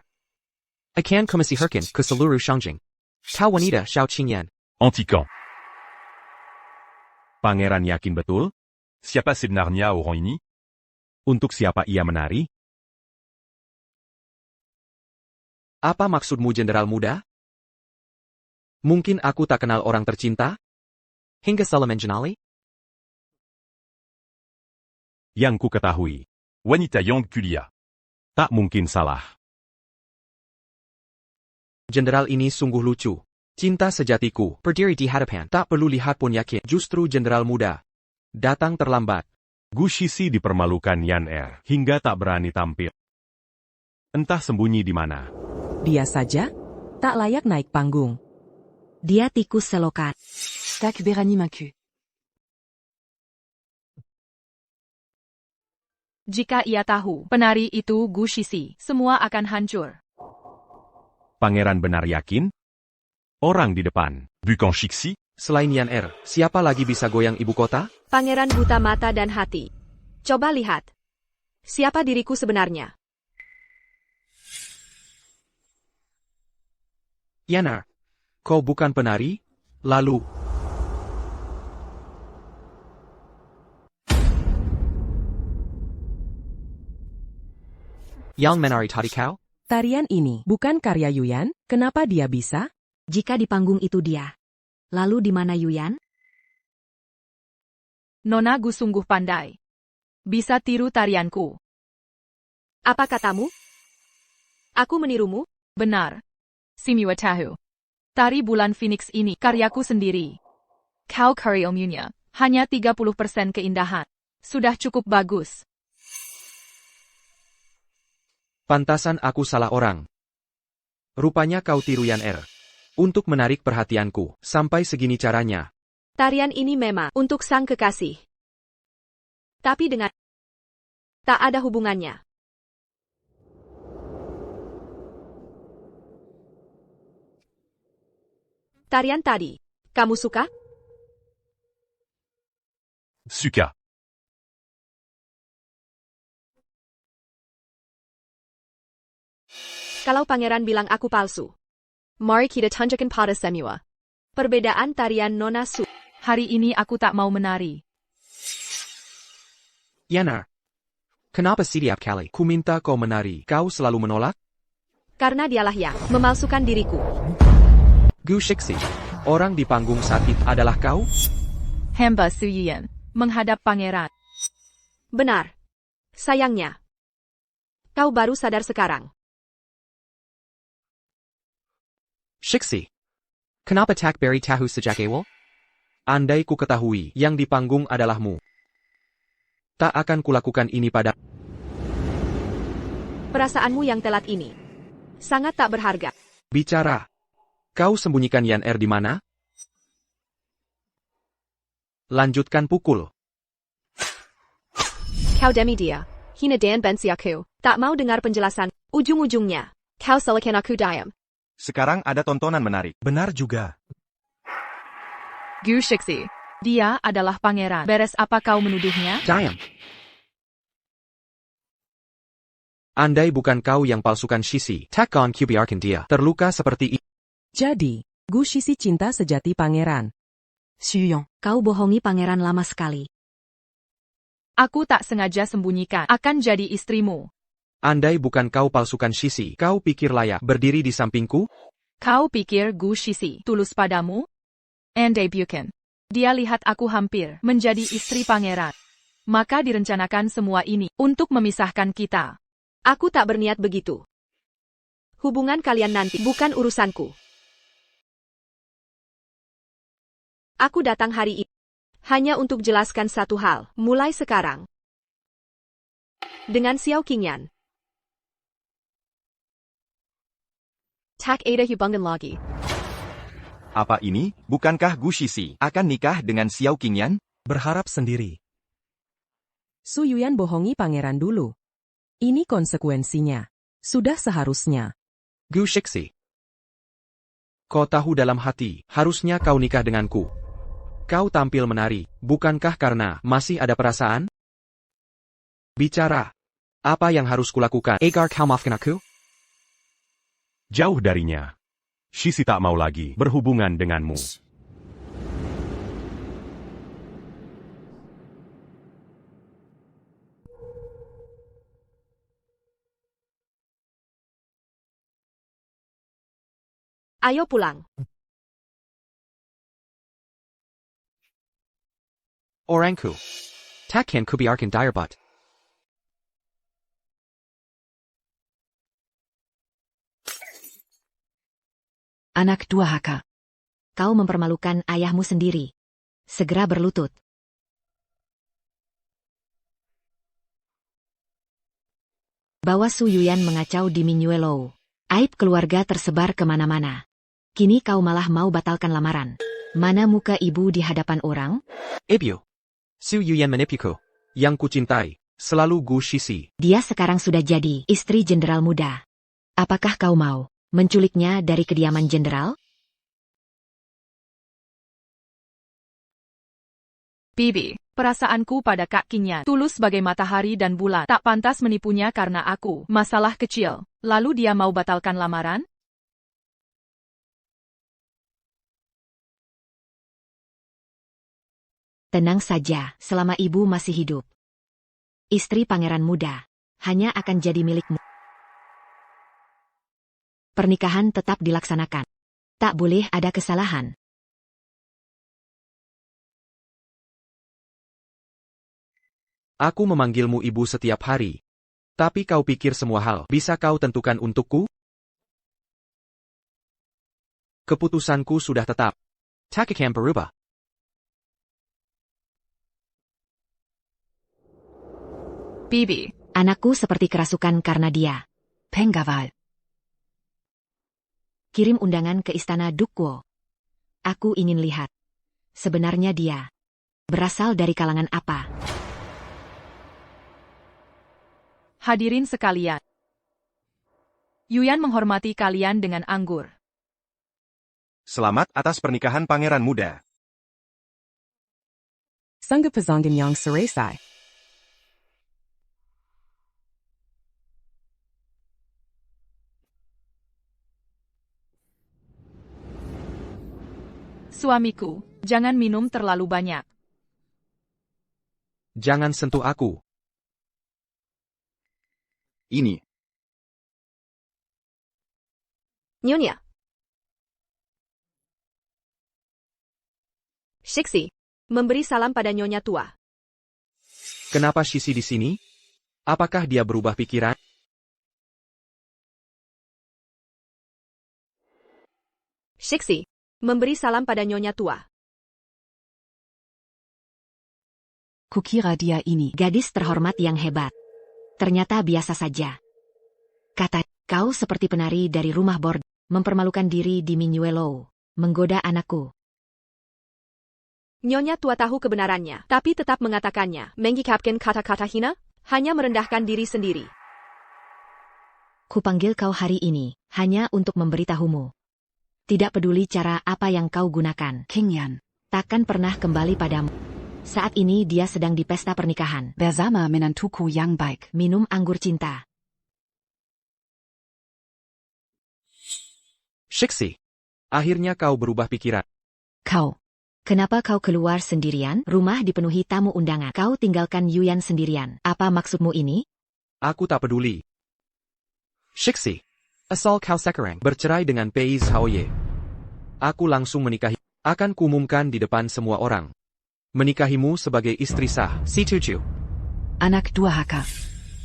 Akan kumasiharkan ke seluruh Shangjing. Kau wanita Xiao Qingyan. Antiquant. Pangeran yakin betul? Siapa sebenarnya orang ini? Untuk siapa ia menari? Apa maksudmu jenderal muda? Mungkin aku tak kenal orang tercinta? Hingga salah mengenali? Yang ku ketahui. Wanita yang kuliah. Tak mungkin salah. Jenderal ini sungguh lucu. Cinta sejatiku, berdiri di hadapan. Tak perlu lihat pun yakin. Justru jenderal muda. Datang terlambat. Gu Shixi dipermalukan Yaner hingga tak berani tampil. Entah sembunyi di mana. Dia saja? Tak layak naik panggung. Dia tikus selokan. Tak berani maku. Jika ia tahu penari itu Gu Shixi, semua akan hancur. Pangeran benar yakin? Orang di depan, bukan Shixi? Selain Yaner, siapa lagi bisa goyang ibu kota? Pangeran buta mata dan hati. Coba lihat. Siapa diriku sebenarnya? Yanar. Kau bukan penari? Lalu. Yang menari tadi kau? Tarian ini bukan karya Yuyan, kenapa dia bisa? Jika di panggung itu dia. Lalu di mana Yuyan? Nona Gu sungguh pandai. Bisa tiru tarianku. Apa katamu? Aku menirumu? Benar. Simiwa tahu. Tari bulan Phoenix ini karyaku sendiri. Kau karya ilmunya Hanya 30% keindahan. Sudah cukup bagus. Pantasan aku salah orang. Rupanya kau tiru Yan untuk menarik perhatianku, sampai segini caranya. Tarian ini memang untuk sang kekasih. Tapi dengan tak ada hubungannya. Tarian tadi, kamu suka? Suka. Kalau pangeran bilang aku palsu. Mari kita tunjukkan pada semua. Perbedaan tarian Nona Su. Hari ini aku tak mau menari. Yan kenapa setiap kali ku minta kau menari, kau selalu menolak? Karena dialah yang memalsukan diriku. Gu Shixi, orang di panggung saat itu adalah kau? Hamba Su Yuyan, menghadap pangeran. Benar. Sayangnya. Kau baru sadar sekarang. Shixi, kenapa tak beri tahu sejak awal? Andai ku ketahui yang di panggung adalahmu, tak akan kulakukan ini pada. Perasaanmu yang telat ini sangat tak berharga. Bicara. Kau sembunyikan Yan di mana? Lanjutkan pukul. Kau demi dia. Hina dan bensi aku. Tak mau dengar penjelasan. Ujung-ujungnya. Kau salahkan aku diam. Sekarang ada tontonan menarik. Benar juga. Gu Shixi, dia adalah pangeran. Beres apa kau menuduhnya? Diam. Andai bukan kau yang palsukan Shixi, takkan ku biarkan dia terluka seperti ini. Jadi, Gu Shixi cinta sejati pangeran. Su Yuyan. Kau bohongi pangeran lama sekali. Aku tak sengaja sembunyikan akan jadi istrimu. Andai bukan kau palsukan Shixi, kau pikir layak berdiri di sampingku? Kau pikir Gu Shixi tulus padamu? Andai bukan. Dia lihat aku hampir menjadi istri pangeran. Maka direncanakan semua ini untuk memisahkan kita. Aku tak berniat begitu. Hubungan kalian nanti bukan urusanku. Aku datang hari ini hanya untuk jelaskan satu hal, mulai sekarang. Dengan Xiao Qingyan. Tak ada hubungan lagi. Apa ini? Bukankah Gu Shixi akan nikah dengan Xiao Qingyan? Berharap sendiri. Su Yuyan bohongi pangeran dulu. Ini konsekuensinya. Sudah seharusnya. Gu Shixi. Kau tahu dalam hati, harusnya kau nikah denganku. Kau tampil menari, bukankah karena masih ada perasaan? Bicara. Apa yang harus kulakukan? Agar kau maafkan aku? Jauh darinya. Shixi tak mau lagi berhubungan denganmu. Ayo pulang. Orangku. Takkan ku biarkan direbut. Anak durhaka. Kau mempermalukan ayahmu sendiri. Segera berlutut. Bawa Su Yuyan mengacau di Minuelo. Aib keluarga tersebar kemana-mana. Kini kau malah mau batalkan lamaran. Mana muka ibu di hadapan orang? Ibu. Su Yuyan menipuku. Yang kucintai, selalu Gu Shixi. Dia sekarang sudah jadi istri jenderal muda. Apakah kau mau menculiknya dari kediaman jenderal? Bibi, perasaanku pada Kak Qingyan tulus bagai matahari dan bulan. Tak pantas menipunya karena aku masalah kecil. Lalu dia mau batalkan lamaran? Tenang saja, selama ibu masih hidup. Istri pangeran muda hanya akan jadi milikmu. Pernikahan tetap dilaksanakan. Tak boleh ada kesalahan. Aku memanggilmu ibu setiap hari. Tapi kau pikir semua hal bisa kau tentukan untukku? Keputusanku sudah tetap. Tak akan berubah. Bibi. Anakku seperti kerasukan karena dia. Pengaval. Kirim undangan ke istana Dukwo. Aku ingin lihat. Sebenarnya dia berasal dari kalangan apa? Hadirin sekalian. Yuyan menghormati kalian dengan anggur. Selamat atas pernikahan pangeran muda. Sangapazongan yang Seresai. Suamiku, jangan minum terlalu banyak. Jangan sentuh aku. Ini. Nyonya. Shixi. Memberi salam pada Nyonya tua. Kenapa Shixi di sini? Apakah dia berubah pikiran? Shixi. Memberi salam pada Nyonya tua. Kukira dia ini. Gadis terhormat yang hebat. Ternyata biasa saja. Kata, kau seperti penari dari rumah bord, mempermalukan diri di Minuelo, menggoda anakku. Nyonya tua tahu kebenarannya, tapi tetap mengatakannya. Mengikapkan kata-kata hina, hanya merendahkan diri sendiri. Kupanggil kau hari ini, hanya untuk memberitahumu. Tidak peduli cara apa yang kau gunakan, Qingyan. takkan pernah kembali padamu. Saat ini dia sedang di pesta pernikahan. Bersama menantuku yang baik. Minum anggur cinta. Shixi. Akhirnya kau berubah pikiran. Kau. Kenapa kau keluar sendirian? Rumah dipenuhi tamu undangan. Kau tinggalkan Yuyan sendirian. Apa maksudmu ini? Aku tak peduli. Shixi. Asal kau sekarang bercerai dengan Pei Zhaoye. Aku langsung menikahi. Akan kuumumkan di depan semua orang. Menikahimu sebagai istri sah. Si Tuju. Anak durhaka.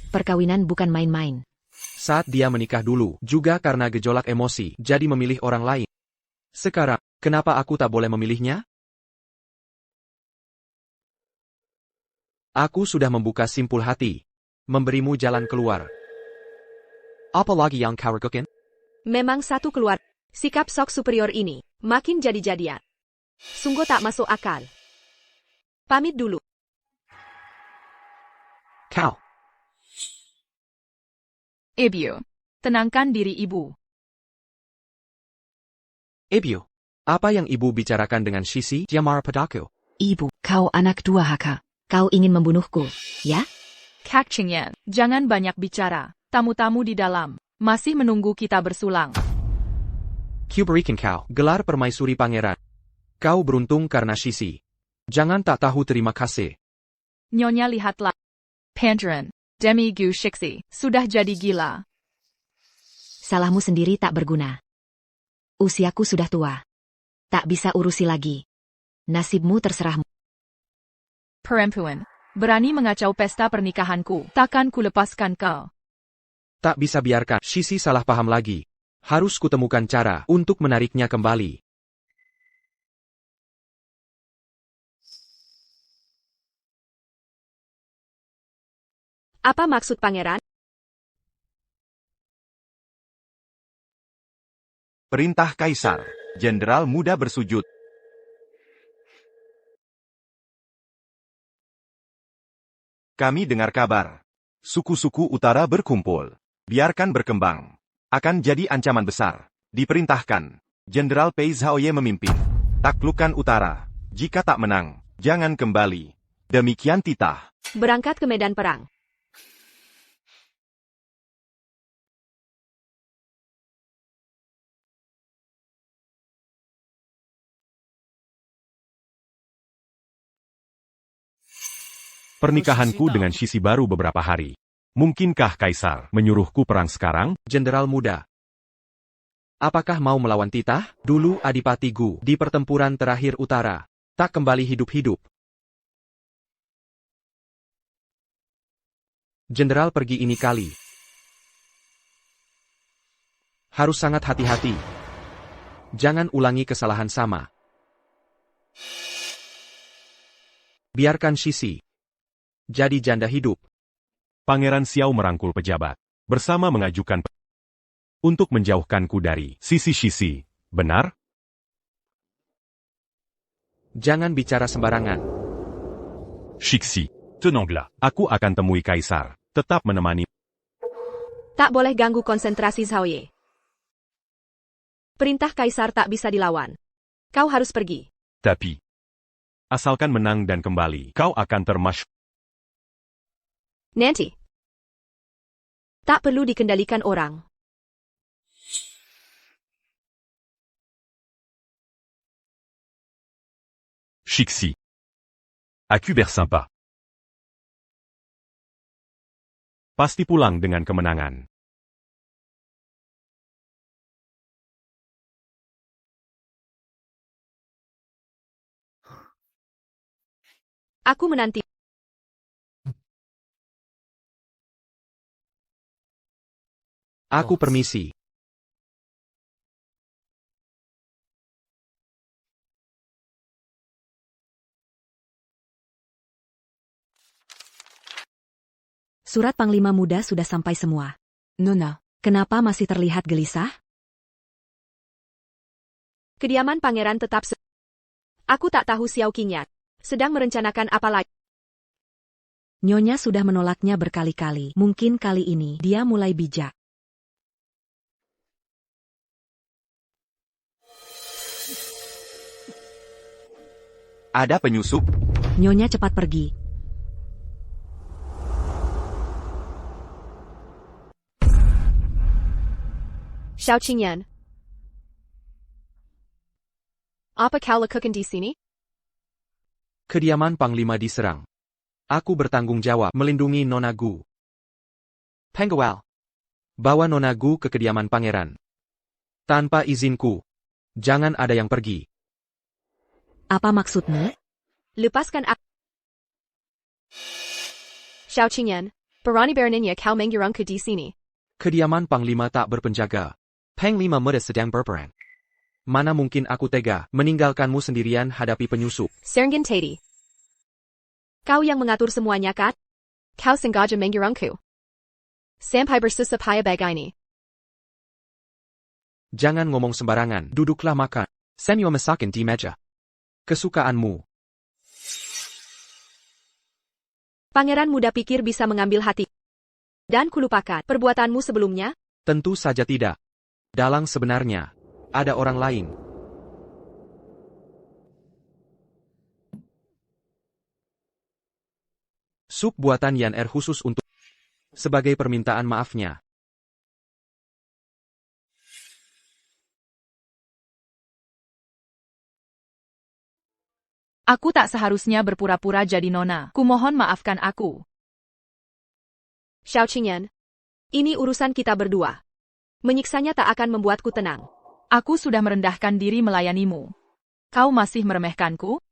Perkawinan bukan main-main. Saat dia menikah dulu, juga karena gejolak emosi, jadi memilih orang lain. Sekarang, kenapa aku tak boleh memilihnya? Aku sudah membuka simpul hati. Memberimu jalan keluar. Apa lagi yang kau lakukan? Memang satu keluar. Sikap sok superior ini, makin jadi-jadian. Sungguh tak masuk akal. Pamit dulu. Kau. Ibu. Tenangkan diri ibu. Ibu. Apa yang ibu bicarakan dengan Shixi? Jamar padaku. Ibu, kau anak durhaka. Kau ingin membunuhku, ya? Kak Qingyan, jangan banyak bicara. Tamu-tamu di dalam masih menunggu kita bersulang. Ku berikan kau gelar permaisuri pangeran. Kau beruntung karena Shixi. Jangan tak tahu terima kasih. Nyonya lihatlah. Pangeran, Demi Gu Shixi, sudah jadi gila. Salahmu sendiri tak berguna. Usiaku sudah tua. Tak bisa urusi lagi. Nasibmu terserahmu. Perempuan, berani mengacau pesta pernikahanku. Takkan kulepaskan kau. Tak bisa biarkan Shixi salah paham lagi. Harus kutemukan cara untuk menariknya kembali. Apa maksud pangeran? Perintah Kaisar. Jenderal muda bersujud. Kami dengar kabar. Suku-suku utara berkumpul. Biarkan berkembang. Akan jadi ancaman besar. Diperintahkan. Jenderal Pei Zhaoye memimpin. Taklukkan utara. Jika tak menang, jangan kembali. Demikian titah. Berangkat ke medan perang. Pernikahanku dengan Shixi baru beberapa hari. Mungkinkah Kaisar menyuruhku perang sekarang? Jenderal muda. Apakah mau melawan titah? Dulu Adipati Gu di pertempuran terakhir utara. Tak kembali hidup-hidup. Jenderal pergi ini kali. Harus sangat hati-hati. Jangan ulangi kesalahan sama. Biarkan Shixi jadi janda hidup. Pangeran Xiao merangkul pejabat. Bersama mengajukan untuk menjauhkanku dari sisi Shisi. Benar? Jangan bicara sembarangan. Shixi, tenanglah. Aku akan temui Kaisar. Tetap menemani. Tak boleh ganggu konsentrasi Xiaoye. Perintah Kaisar tak bisa dilawan. Kau harus pergi. Tapi, asalkan menang dan kembali, kau akan Nanti. Tak perlu dikendalikan orang. Shixi. Aku bersympa. Pasti pulang dengan kemenangan. Aku menanti. Aku permisi. Surat Panglima Muda sudah sampai semua. Nona. Kenapa masih terlihat gelisah? Kediaman pangeran tetap Aku tak tahu Xiao Qinyan sedang merencanakan apa lagi. Nyonya sudah menolaknya berkali-kali. Mungkin kali ini dia mulai bijak. Ada penyusup? Nyonya cepat pergi. Xiao Qinyan. Apa kau lakukan di sini? Kediaman Panglima diserang. Aku bertanggung jawab melindungi Nona Gu. Pengawal. Bawa Nona Gu ke kediaman pangeran. Tanpa izinku. Jangan ada yang pergi. Apa maksudmu? Lepaskan aku. Xiao Qinyan. Berani beraninya kau menyerangku di sini. Kediaman Panglima tak berpenjaga. Panglima Muda sedang berperang. Mana mungkin aku tega meninggalkanmu sendirian hadapi penyusup. Serengin Tedi. Kau yang mengatur semuanya kan? Kau sengaja menyerangku. Sampai bersusah payah begini. Jangan ngomong sembarangan. Duduklah makan. Sambil masakin di meja. Kesukaanmu. Pangeran muda pikir bisa mengambil hati. Dan kulupakan perbuatanmu sebelumnya? Tentu saja tidak. Dalang sebenarnya. Ada orang lain. Sup buatan Yan Er khusus untuk sebagai permintaan maafnya. Aku tak seharusnya berpura-pura jadi nona. Kumohon maafkan aku. Xiao Qinyan. Ini urusan kita berdua. Menyiksanya tak akan membuatku tenang. Aku sudah merendahkan diri melayanimu. Kau masih meremehkanku?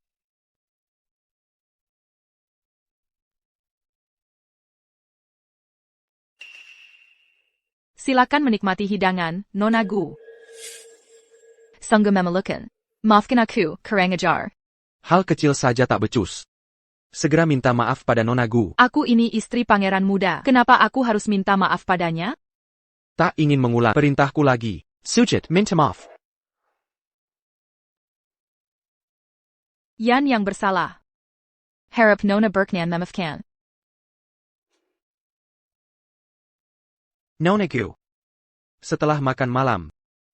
Silakan menikmati hidangan, Nona Gu. Sungguh memalukan. Maafkan aku, kurang ajar. Hal kecil saja tak becus. Segera minta maaf pada Nona Gu. Aku ini istri pangeran muda. Kenapa aku harus minta maaf padanya? Tak ingin mengulang perintahku lagi. Sujit, minta maaf. Yan yang bersalah. Harap Nona Berknan memaafkan. Nona Gu. Setelah makan malam,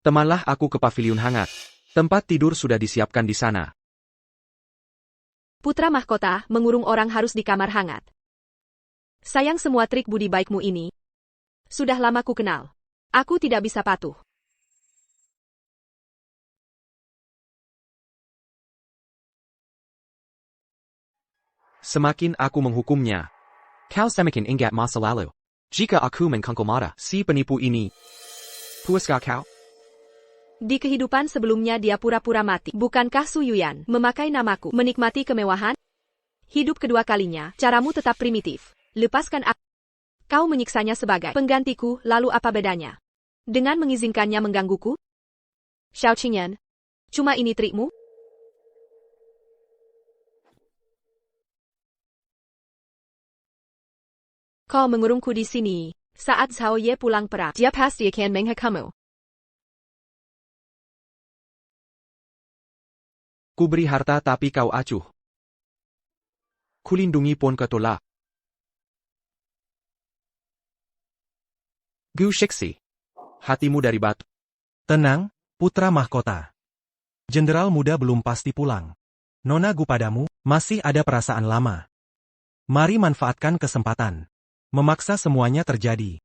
temanlah aku ke paviliun hangat. Tempat tidur sudah disiapkan di sana. Putra mahkota mengurung orang harus di kamar hangat. Sayang semua trik budi baikmu ini. Sudah lama ku kenal. Aku tidak bisa patuh. Semakin aku menghukumnya, kau semakin ingat masa lalu. Jika aku mengkangkul mata si penipu ini, puaskah kau? Di kehidupan sebelumnya dia pura-pura mati. Bukankah Su Yuyan memakai namaku menikmati kemewahan? Hidup kedua kalinya, caramu tetap primitif. Lepaskan aku. Kau menyiksanya sebagai penggantiku, lalu apa bedanya? Dengan mengizinkannya menggangguku? Xiao Qinyan, cuma ini trikmu? Kau mengurungku di sini. Saat Zhao Ye pulang perang, dia pasti akan menghina kamu. Kuberi harta tapi kau acuh. Kulindungi pun kau tolak. Gu Shixi. Hatimu dari batu. Tenang, putra mahkota. Jenderal muda belum pasti pulang. Nona Gu padamu, masih ada perasaan lama. Mari manfaatkan kesempatan. Memaksa semuanya terjadi.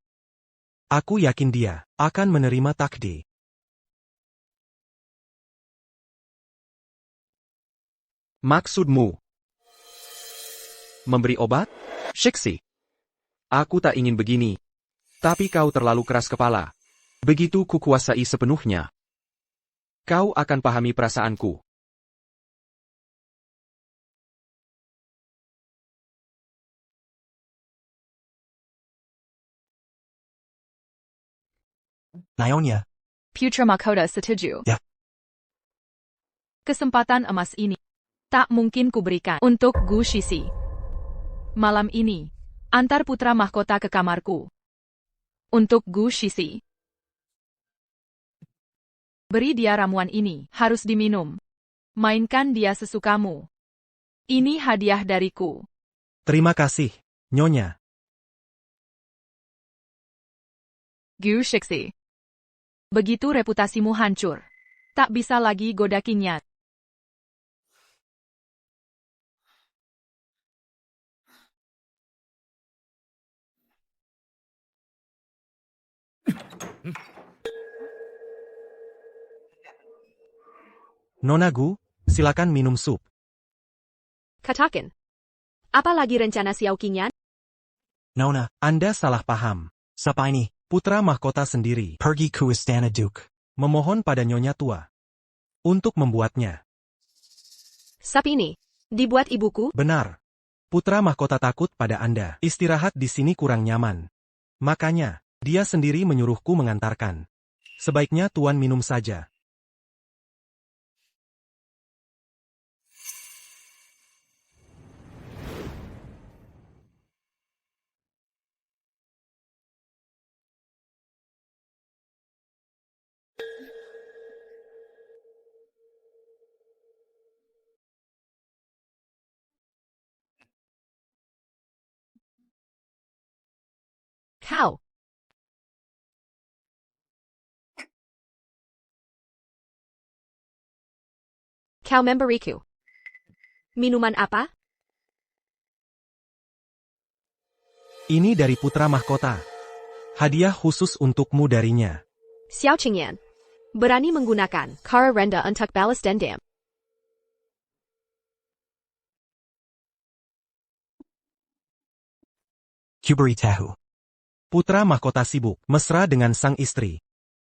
Aku yakin dia akan menerima takdir. Maksudmu? Memberi obat? Shixi. Aku tak ingin begini. Tapi kau terlalu keras kepala. Begitu kukuasai sepenuhnya. Kau akan pahami perasaanku. Naonya. Putra Mahkota setuju. Ya. Kesempatan emas ini tak mungkin kuberikan untuk Gu Shixi. Malam ini, antar putra mahkota ke kamarku. Untuk Gu Shixi. Beri dia ramuan ini, harus diminum. Mainkan dia sesukamu. Ini hadiah dariku. Terima kasih, Nyonya. Gu Shixi. Begitu reputasimu hancur. Tak bisa lagi goda Qingyan. Nona Gu, silakan minum sup. Katakan. Apa lagi rencana Xiao Qingyan? Nona, Anda salah paham. Siapa ini? Putra mahkota sendiri. Pergi ke Istana Duke. Memohon pada Nyonya tua. Untuk membuatnya. Sapi ini. Dibuat ibuku? Benar. Putra mahkota takut pada Anda. Istirahat di sini kurang nyaman. Makanya, dia sendiri menyuruhku mengantarkan. Sebaiknya Tuan minum saja. Kau. Kau memberiku. Minuman apa? Ini dari putra mahkota. Hadiah khusus untukmu darinya. Xiao Qingyan. Berani menggunakan kara rendah untuk balas dendam. Kuberi tahu. Putra mahkota sibuk, mesra dengan sang istri.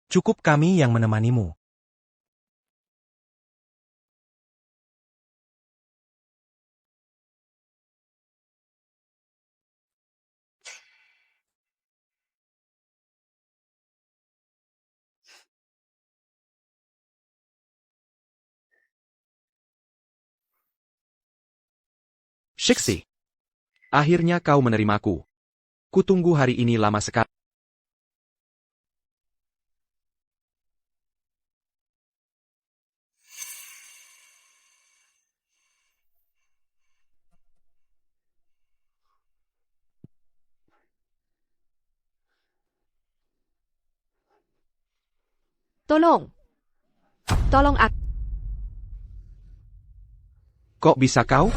Cukup kami yang menemanimu. Shixi. Akhirnya kau menerimaku. Kutunggu hari ini lama sekali. Tolong. Tolong aku. Kok bisa kau?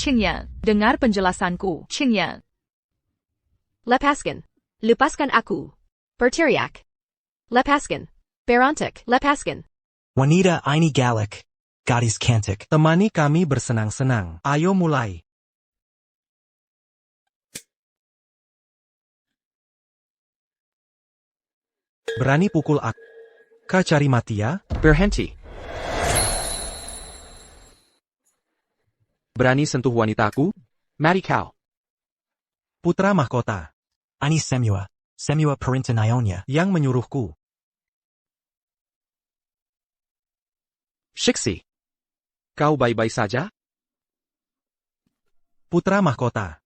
Qingyan, dengar penjelasanku. Qingyan. Lepaskan. Lepaskan aku. Berteriak. Lepaskan. Berontak. Lepaskan. Wanita ini galak. Gadis cantik. Temani kami bersenang-senang. Ayo mulai. Berani pukul aku. Kau cari mati ya? Berhenti. Berani sentuh wanitaku? Mari kau. Putra mahkota. Ani Semua. Semua perintah Nyonya. Yang menyuruhku. Shixi. Kau baik-baik saja? Putra mahkota.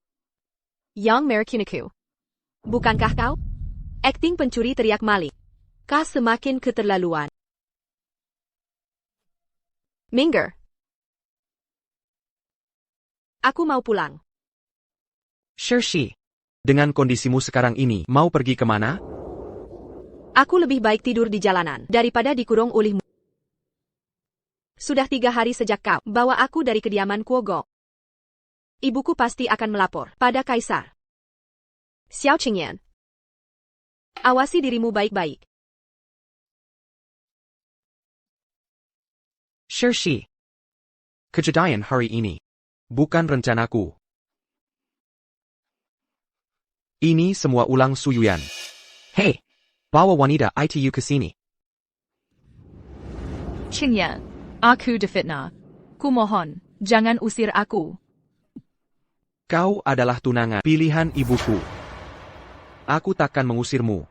Yang Merkuniku. Bukankah kau? Akting pencuri teriak maling. Kau semakin keterlaluan. Minggir. Aku mau pulang. Shershi. Dengan kondisimu sekarang ini, mau pergi kemana? Aku lebih baik tidur di jalanan daripada dikurung olehmu. Sudah 3 hari sejak kau bawa aku dari kediaman Kuogo. Ibuku pasti akan melapor pada kaisar. Xiao Qingyan. Awasi dirimu baik-baik. Shershi. Kejadian hari ini. Bukan rencanaku. Ini semua ulang Su Yuyan. Hei, bawa wanita itu ke sini. Qingyan, aku difitnah. Kumohon, jangan usir aku. Kau adalah tunangan pilihan ibuku. Aku takkan mengusirmu.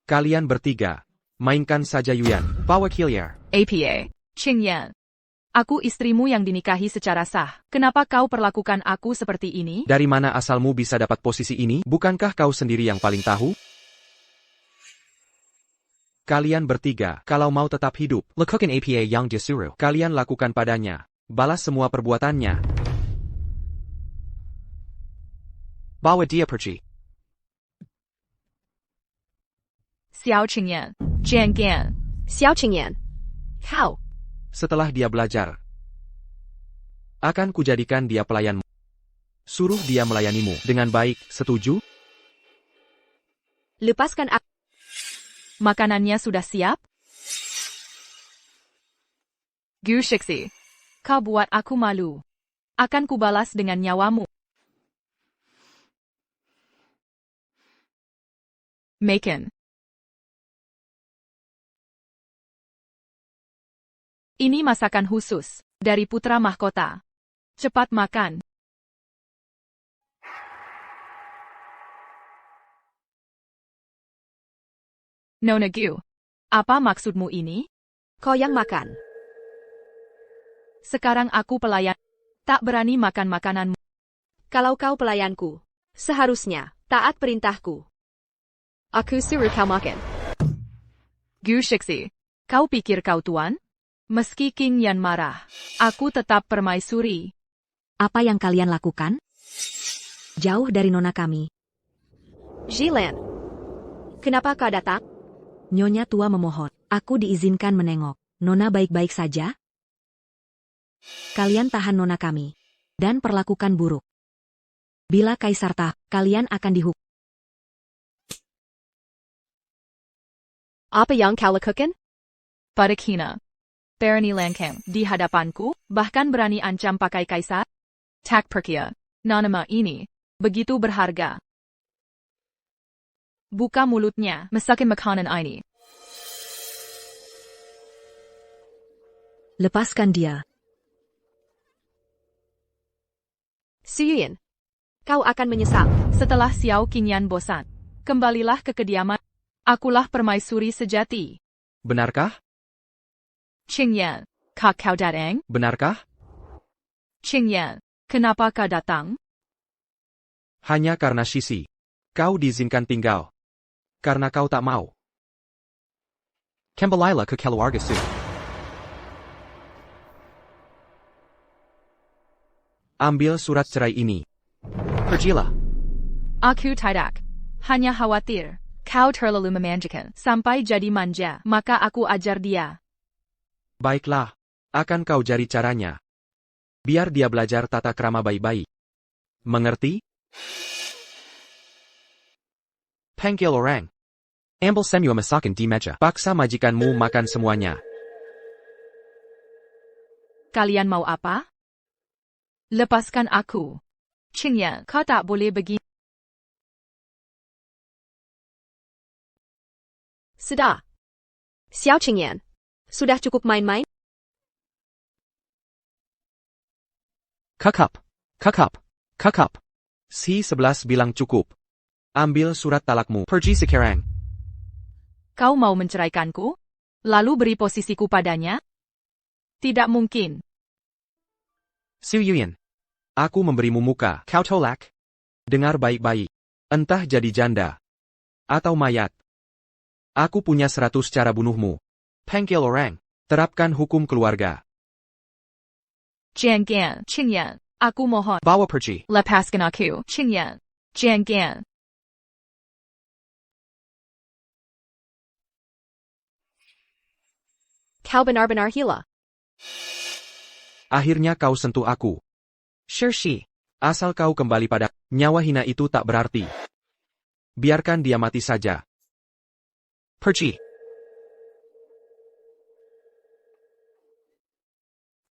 Kalian bertiga, mainkan saja Yuyan. Bawa Killier. APA. Qingyan. Aku istrimu yang dinikahi secara sah. Kenapa kau perlakukan aku seperti ini? Dari mana asalmu bisa dapat posisi ini? Bukankah kau sendiri yang paling tahu? Kalian bertiga, kalau mau tetap hidup, lakukan APA yang disuruh. Kalian lakukan padanya. Balas semua perbuatannya. Bawa dia pergi. Xiao Qingyan. Jian Gan. Xiao Qingyan. Kau. Setelah dia belajar, akan kujadikan dia pelayanmu. Suruh dia melayanimu dengan baik, setuju? Lepaskan aku. Makanannya sudah siap? Gu Shixi. Kau buat aku malu. Akan kubalas dengan nyawamu. Maken. Ini masakan khusus dari putra mahkota. Cepat makan. Nona Gu, apa maksudmu ini? Kau yang makan. Sekarang aku pelayan. Tak berani makan makananmu. Kalau kau pelayanku, seharusnya taat perintahku. Aku suruh kau makan. Gu Shixi, kau pikir kau tuan? Meski King Yan marah, aku tetap permaisuri. Apa yang kalian lakukan? Jauh dari nona kami. Jilan. Kenapa kau datang? Nyonya tua memohon. Aku diizinkan menengok. Nona baik-baik saja? Kalian tahan nona kami. Dan perlakukan buruk. Bila kaisar tahu, kalian akan dihukum. Apa yang kau lakukan? Pada Kina. Berani langkang di hadapanku, bahkan berani ancam pakai kaisar? Tak percaya. Nama ini begitu berharga. Buka mulutnya, masakin makanan ini. Lepaskan dia. Suyuyan. Kau akan menyesal. Setelah Xiao Qingyan bosan, kembalilah ke kediaman. Akulah permaisuri sejati. Benarkah? Qingyan, kau datang? Benarkah? Qingyan, kenapa kau datang? Hanya karena Shishi. Kau diizinkan tinggal. Karena kau tak mau. Kembalilah ke keluarga Su. Ambil surat cerai ini. Pergilah. Aku tidak. Hanya khawatir. Kau terlalu memanjakan sampai jadi manja, maka aku ajar dia. Baiklah. Akan kau cari caranya. Biar dia belajar tata krama baik-baik. Mengerti? Panggil orang. Ambil semua masakan di meja. Paksa majikanmu makan semuanya. Kalian mau apa? Lepaskan aku. Qingyan, kau tak boleh begini. Sudah. Xiao Qingyan. Sudah cukup main-main? Kakap. Kakap. Kakap. Si 11 bilang cukup. Ambil surat talakmu. Pergi sekarang. Kau mau menceraikanku? Lalu beri posisiku padanya? Tidak mungkin. Su Yuyan. Aku memberimu muka. Kau tolak. Dengar baik-baik. Entah jadi janda. Atau mayat. Aku punya 100 cara bunuhmu. Panggil orang. Terapkan hukum keluarga. Jian Qingyan, aku mohon. Bawa pergi. Lepaskan aku. Qingyan. Jian. Kau benar-benar gila. Akhirnya kau sentuh aku. Shi. Asal kau kembali pada nyawa hina itu tak berarti. Biarkan dia mati saja. Pergi.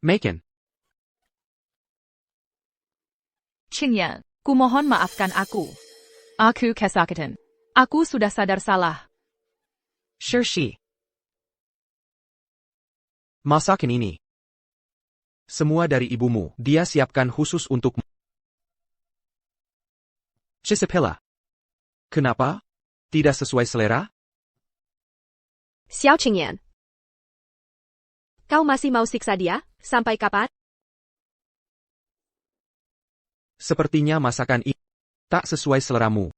Maken. Qingyan, kumohon maafkan aku. Aku kesakitan. Aku sudah sadar salah. Shi. Masakan ini. Semua dari ibumu, dia siapkan khusus untukmu. Cisipela. Kenapa? Tidak sesuai selera? Xiao Qingyan. Kau masih mau siksa dia? Sampai kapan? Sepertinya masakan ini tak sesuai seleramu.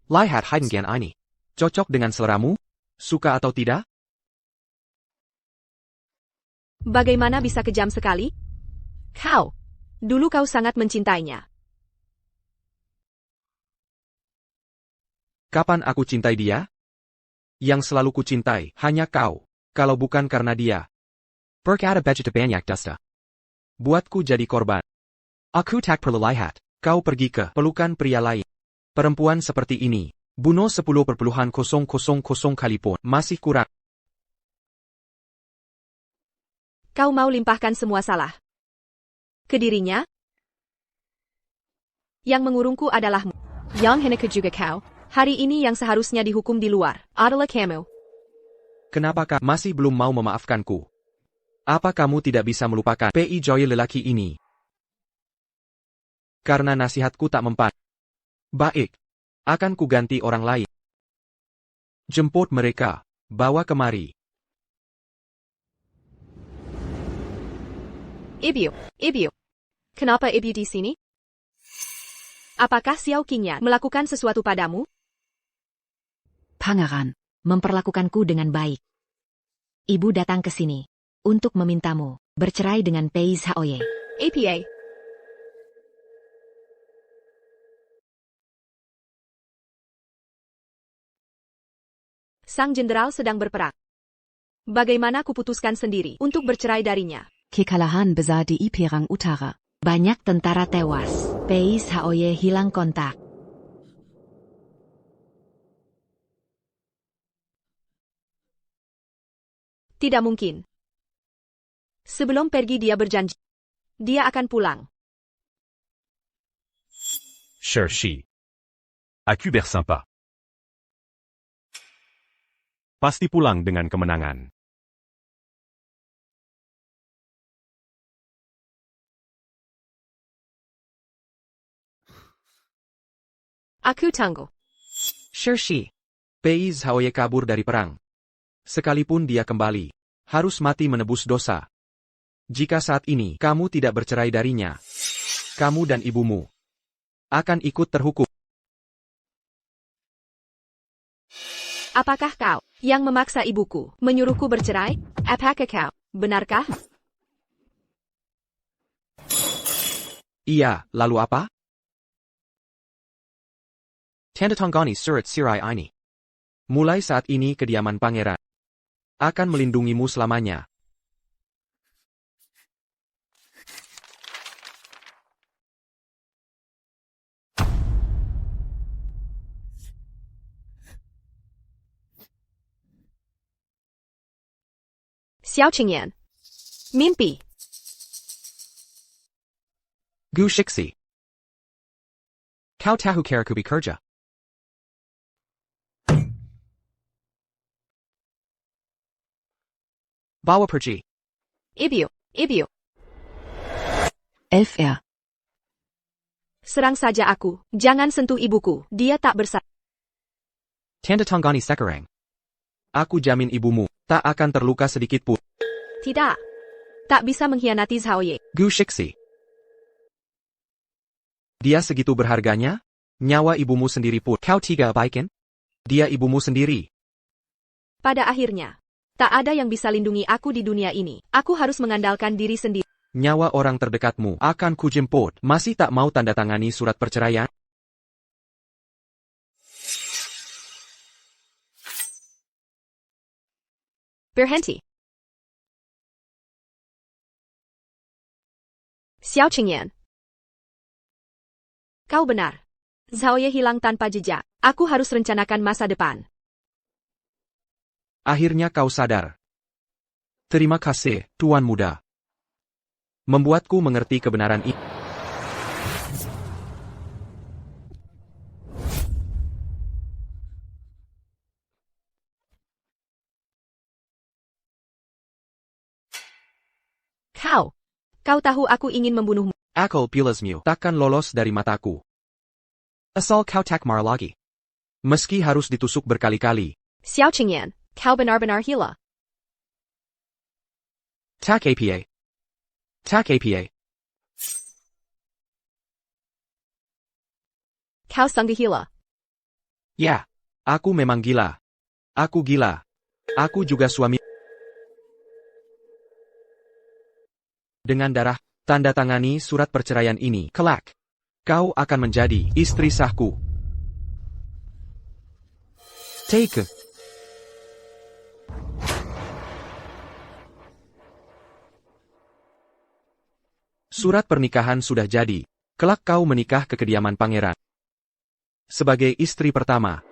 Lihat hidangan ini. Cocok dengan seleramu? Suka atau tidak? Bagaimana bisa kejam sekali? Kau. Dulu kau sangat mencintainya. Kapan aku cintai dia? Yang selalu kucintai, hanya kau. Kalau bukan karena dia. Berkata begitu banyak dusta. Buatku jadi korban. Aku tak perlu lihat. Kau pergi ke pelukan pria lain. Perempuan seperti ini. Bunuh 10,000 kali pun masih kurang. Kau mau limpahkan semua salah ke dirinya? Yang mengurungku adalahmu. Yang hendak juga kau. Hari ini yang seharusnya dihukum di luar adalah kamu. Kenapakah masih belum mau memaafkanku? Apa kamu tidak bisa melupakan Pi Joy lelaki ini? Karena nasihatku tak mempan. Baik. Akan kuganti orang lain. Jemput mereka. Bawa kemari. Ibu. Kenapa ibu di sini? Apakah Xiao Qingyan melakukan sesuatu padamu? Pangeran, memperlakukanku dengan baik. Ibu datang ke sini untuk memintamu bercerai dengan Pei Zhaoye. APA. Sang jenderal sedang berperang. Bagaimana kuputuskan sendiri untuk bercerai darinya? Kekalahan besar di Perang Utara. Banyak tentara tewas. Pei Zhaoye hilang kontak. Tidak mungkin. Sebelum pergi dia berjanji. Dia akan pulang. Shi. Aku bersama. Pasti pulang dengan kemenangan. Aku tunggu. Shi. Pei Zhaoye kabur dari perang. Sekalipun dia kembali, harus mati menebus dosa. Jika saat ini kamu tidak bercerai darinya, kamu dan ibumu akan ikut terhukum. Apakah kau yang memaksa ibuku menyuruhku bercerai? Apakah kau? Benarkah? Iya, lalu apa? Tanda tanggani surat sirai ini. Mulai saat ini kediaman pangeran akan melindungimu selamanya. Xiao Qingyan. Mimpi. Gu Shixi. Kau tahu cara ku bekerja. Bawa pergi. Ibu. 11R. Serang saja aku, jangan sentuh ibuku, dia tak bersalah. Tanda Tanggani Sekarang. Aku jamin ibumu tak akan terluka sedikit pun. Tidak. Tak bisa mengkhianati Zhaoye. Gu Shixi. Dia segitu berharganya? Nyawa ibumu sendiri pun kau tiga abaikan? Dia ibumu sendiri. Pada akhirnya, tak ada yang bisa lindungi aku di dunia ini. Aku harus mengandalkan diri sendiri. Nyawa orang terdekatmu akan kujemput. Masih tak mau tanda tangani surat perceraian? Berhenti. Xiao Qingyan. Kau benar. Zhaoye hilang tanpa jejak. Aku harus rencanakan masa depan. Akhirnya kau sadar. Terima kasih, Tuan Muda. Membuatku mengerti kebenaran ini. Kau tahu aku ingin membunuhmu. Akal pilasmu takkan lolos dari mataku. Asal kau tak marah lagi. Meski harus ditusuk berkali-kali. Xiao Qingyan, kau benar-benar gila. Tak apa. Tak apa. Kau sungguh gila. Ya, aku memang gila. Aku gila. Aku juga suami. Dengan darah, tanda tangani surat perceraian ini. Kelak. Kau akan menjadi istri sahku. Take. Surat pernikahan sudah jadi. Kelak kau menikah ke kediaman pangeran. Sebagai istri pertama.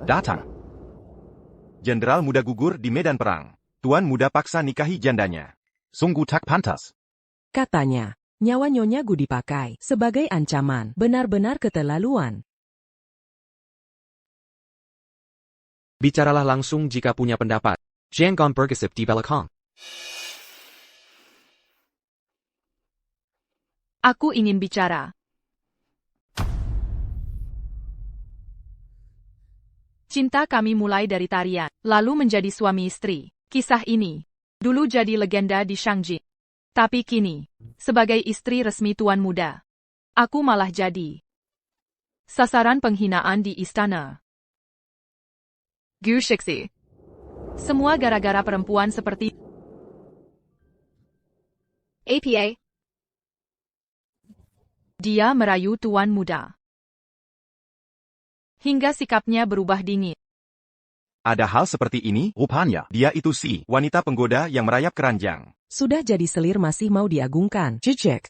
Datang. Jenderal muda gugur di medan perang. Tuan muda paksa nikahi jandanya. Sungguh tak pantas. Katanya, nyawa Nyonya Gu dipakai sebagai ancaman. Benar-benar keterlaluan. Bicaralah langsung jika punya pendapat. Jangan bergesip di belakang. Aku ingin bicara. Cinta kami mulai dari tarian, lalu menjadi suami istri. Kisah ini dulu jadi legenda di Shangji. Tapi kini, sebagai istri resmi Tuan Muda, aku malah jadi sasaran penghinaan di istana. Gu Shixi. Semua gara-gara perempuan seperti APA. dia merayu Tuan Muda. Hingga sikapnya berubah dingin. Ada hal seperti ini? Rupanya, Dia itu si wanita penggoda yang merayap keranjang. Sudah jadi selir masih mau diagungkan. Jejek.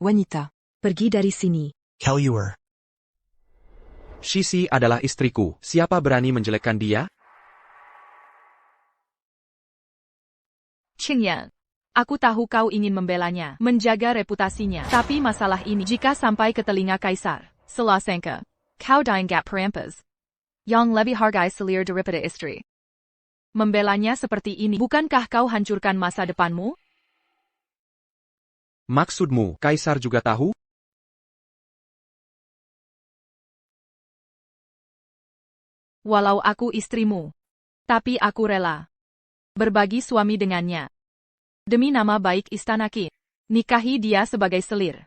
Wanita. Pergi dari sini. Kelluer. Shisi adalah istriku. Siapa berani menjelekkan dia? Qingyan. Aku tahu kau ingin membelanya, menjaga reputasinya. Tapi masalah ini jika sampai ke telinga Kaisar, salah sangka. Kau dianggap perampas. Yang lebih hargai selir daripada istri. Membelanya seperti ini, bukankah kau hancurkan masa depanmu? Maksudmu, Kaisar juga tahu? Walau aku istrimu. Tapi aku rela berbagi suami dengannya. Demi nama baik istana Qin, nikahi dia sebagai selir.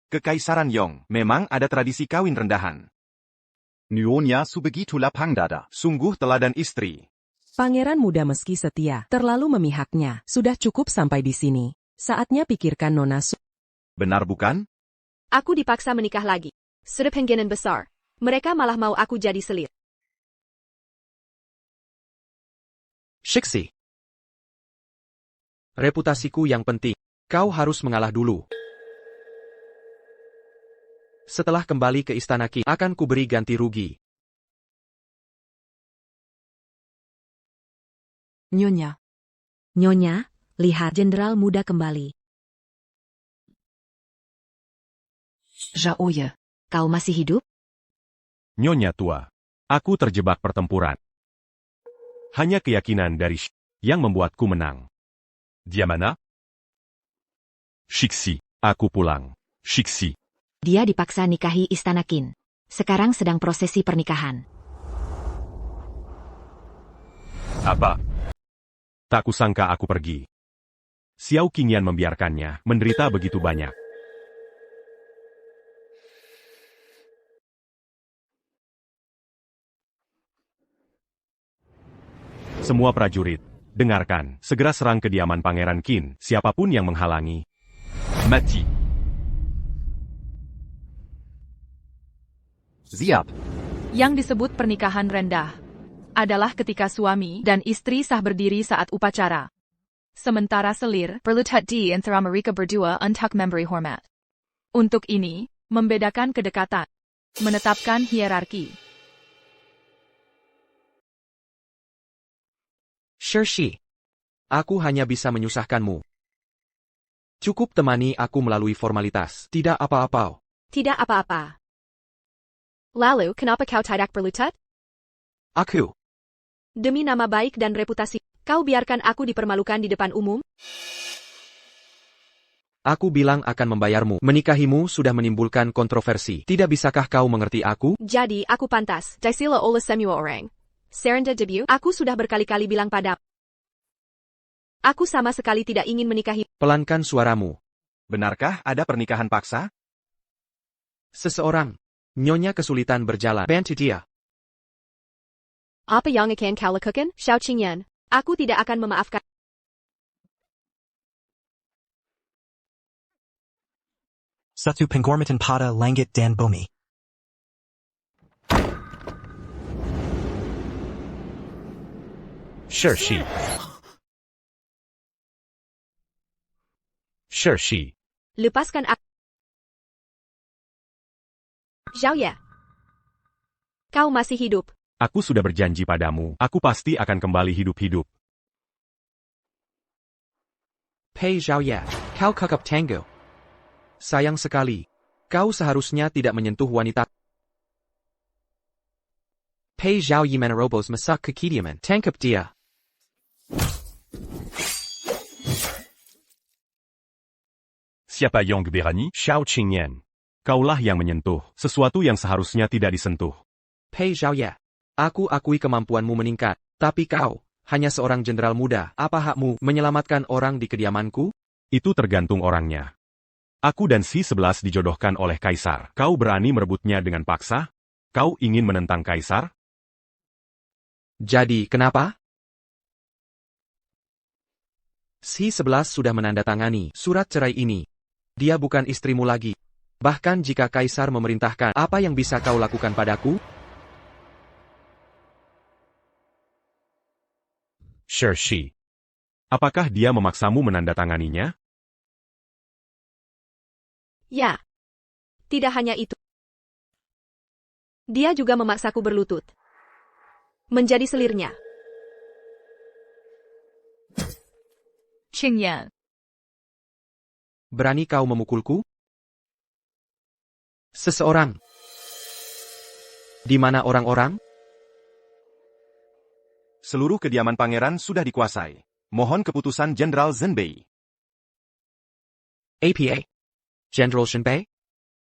Kekaisaran Yong memang ada tradisi kawin rendahan. Nyonya Subegitu Lapangdada. Sungguh teladan istri. Pangeran muda meski setia, terlalu memihaknya. Sudah cukup sampai di sini. Saatnya pikirkan Nona Su. Benar bukan? Aku dipaksa menikah lagi. Sudah penggenan besar. Mereka malah mau aku jadi selir. Shixi. Reputasiku yang penting. Kau harus mengalah dulu. Setelah kembali ke istana Qin, akan kuberi ganti rugi. Nyonya. Nyonya, lihat jenderal muda kembali. Zhao Ye. Kau masih hidup? Nyonya tua. Aku terjebak pertempuran. Hanya keyakinan dari yang membuatku menang. Dia mana? Shixi, aku pulang. Shixi. Dia dipaksa nikahi Istana Qin. Sekarang sedang prosesi pernikahan. Apa? Tak kusangka aku pergi. Xiao Qingyan membiarkannya menderita begitu banyak. Semua prajurit, dengarkan, segera serang kediaman Pangeran Qin, siapapun yang menghalangi. Mati. Siap. Yang disebut pernikahan rendah adalah ketika suami dan istri sah berdiri saat upacara. Sementara selir, berlutut di antara mereka berdua untuk memberi hormat. Untuk ini, membedakan kedekatan, menetapkan hierarki. Shirshi. Aku hanya bisa menyusahkanmu. Cukup temani aku melalui formalitas, tidak apa-apa. Tidak apa-apa. Lalu, kenapa kau tidak berlutut? Aku. Demi nama baik dan reputasi, kau biarkan aku dipermalukan di depan umum? Aku bilang akan membayarmu. Menikahimu sudah menimbulkan kontroversi. Tidak bisakah kau mengerti aku? Jadi, aku pantas. Jaisila oleh semua orang. Serenda debut, aku sudah berkali-kali bilang padamu. Aku sama sekali tidak ingin menikahi. Pelankan suaramu. Benarkah ada pernikahan paksa? Seseorang. Nyonya kesulitan berjalan. Bantu dia. Apa yang akan kau lakukan, Xiao Qingyan? Aku tidak akan memaafkan. Satu penghormatan pada langit dan bumi. Shirshi. Shirshi. Lepaskan aku. Zhao Ye. Kau masih hidup. Aku sudah berjanji padamu, aku pasti akan kembali hidup-hidup. Pei Zhaoye, kau kakap Tango. Sayang sekali. Kau seharusnya tidak menyentuh wanita. Pei Zhaoye menerobos masak ke kediaman. Tangkap dia. Siapa yang berani? Xiao Qingyan. Kaulah yang menyentuh, sesuatu yang seharusnya tidak disentuh. Pei Zhaoye, aku akui kemampuanmu meningkat, tapi kau, hanya seorang jenderal muda, apa hakmu menyelamatkan orang di kediamanku? Itu tergantung orangnya. Aku dan si 11 dijodohkan oleh Kaisar. Kau berani merebutnya dengan paksa? Kau ingin menentang Kaisar? Jadi, kenapa? Si 11 sudah menandatangani surat cerai ini. Dia bukan istrimu lagi. Bahkan jika Kaisar memerintahkan, apa yang bisa kau lakukan padaku? Shirshi. Apakah dia memaksamu menandatanganinya? Ya. Tidak hanya itu. Dia juga memaksaku berlutut. Menjadi selirnya. Qingyan. Berani kau memukulku? Seseorang. Di mana orang-orang? Seluruh kediaman pangeran sudah dikuasai. Mohon keputusan Jenderal Zhenbei. APA. Jenderal Zhenbei?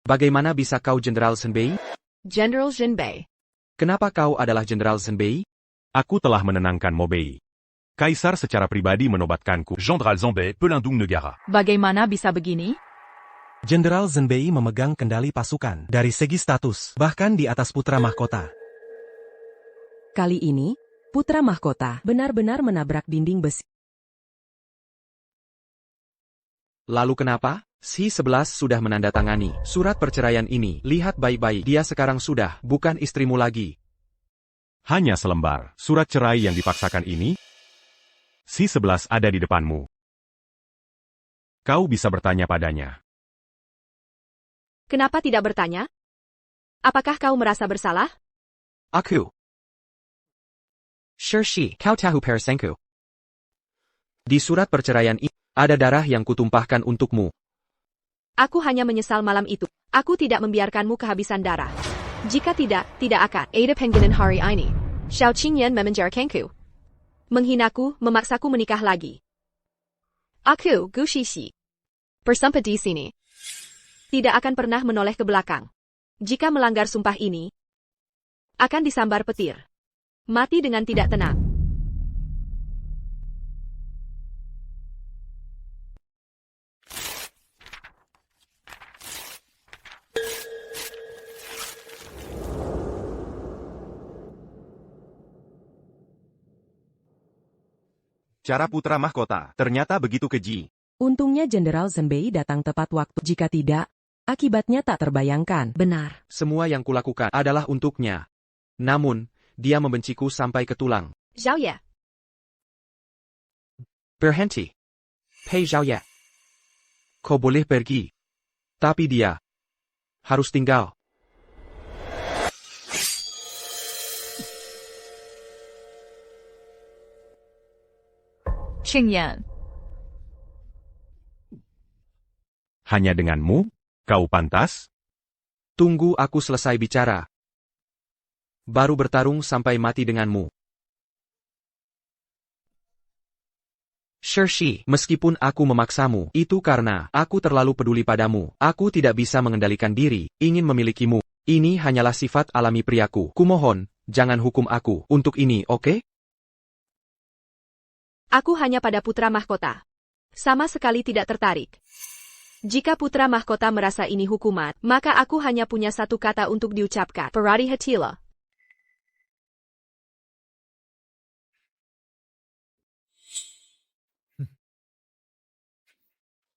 Bagaimana bisa kau Jenderal Zhenbei? General Zhenbei. Kenapa kau adalah Jenderal Zhenbei? Aku telah menenangkan Mobei. Kaisar secara pribadi menobatkanku. Jenderal Zhenbei, Pelindung Negara. Bagaimana bisa begini? Jenderal Zhenbei memegang kendali pasukan dari segi status, bahkan di atas putra mahkota. Kali ini, putra mahkota benar-benar menabrak dinding besi. Lalu kenapa? Si 11 sudah menandatangani surat perceraian ini. Lihat baik-baik, dia sekarang sudah bukan istrimu lagi. Hanya selembar surat cerai yang dipaksakan ini. Si 11 ada di depanmu. Kau bisa bertanya padanya. Kenapa tidak bertanya? Apakah kau merasa bersalah? Aku. Shirshi, kau tahu Parasenku. Di surat perceraian ini, ada darah yang kutumpahkan untukmu. Aku hanya menyesal malam itu. Aku tidak membiarkanmu kehabisan darah. Jika tidak akan. Ada penggunaan hari ini. Xiao Qingyan memenjarakanku. Menghinaku, memaksaku menikah lagi. Aku, Gu Shishi. Bersampai di sini. Tidak akan pernah menoleh ke belakang. Jika melanggar sumpah ini, akan disambar petir. Mati dengan tidak tenang. Cara putra mahkota ternyata begitu keji. Untungnya Jenderal Zenbei datang tepat waktu. Jika tidak, akibatnya tak terbayangkan. Benar. Semua yang kulakukan adalah untuknya. Namun, dia membenciku sampai ke tulang. Zhao Ye. Berhenti. Pei Zhaoye. Kau boleh pergi. Tapi dia harus tinggal. Qingyan. Hanya denganmu? Kau pantas? Tunggu aku selesai bicara. Baru bertarung sampai mati denganmu. Shershi, meskipun aku memaksamu, itu karena aku terlalu peduli padamu. Aku tidak bisa mengendalikan diri, ingin memilikimu. Ini hanyalah sifat alami priaku. Kumohon, jangan hukum aku untuk ini, oke? Aku hanya pada putra mahkota. Sama sekali tidak tertarik. Jika putra mahkota merasa ini hukuman, maka aku hanya punya satu kata untuk diucapkan. Paradi Hatila.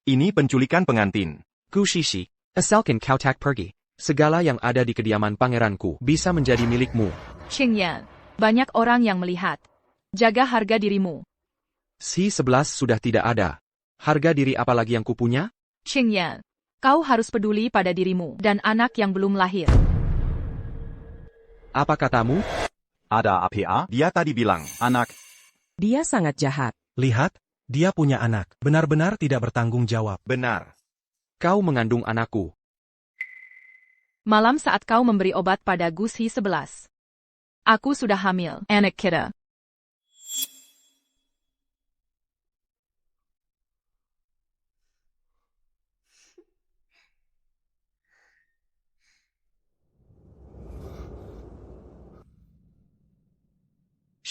Ini penculikan pengantin. Gu Shishi, asalkan kau tak pergi. Segala yang ada di kediaman pangeranku bisa menjadi milikmu. Qingyan. Banyak orang yang melihat. Jaga harga dirimu. C11 sudah tidak ada. Harga diri apa lagi yang kupunya? Qingyan. Kau harus peduli pada dirimu dan anak yang belum lahir. Apa katamu? Ada apa? Dia tadi bilang, anak. Dia sangat jahat. Lihat, dia punya anak. Benar-benar tidak bertanggung jawab. Benar. Kau mengandung anakku. Malam saat kau memberi obat pada Gushi 11. Aku sudah hamil. Anak kita.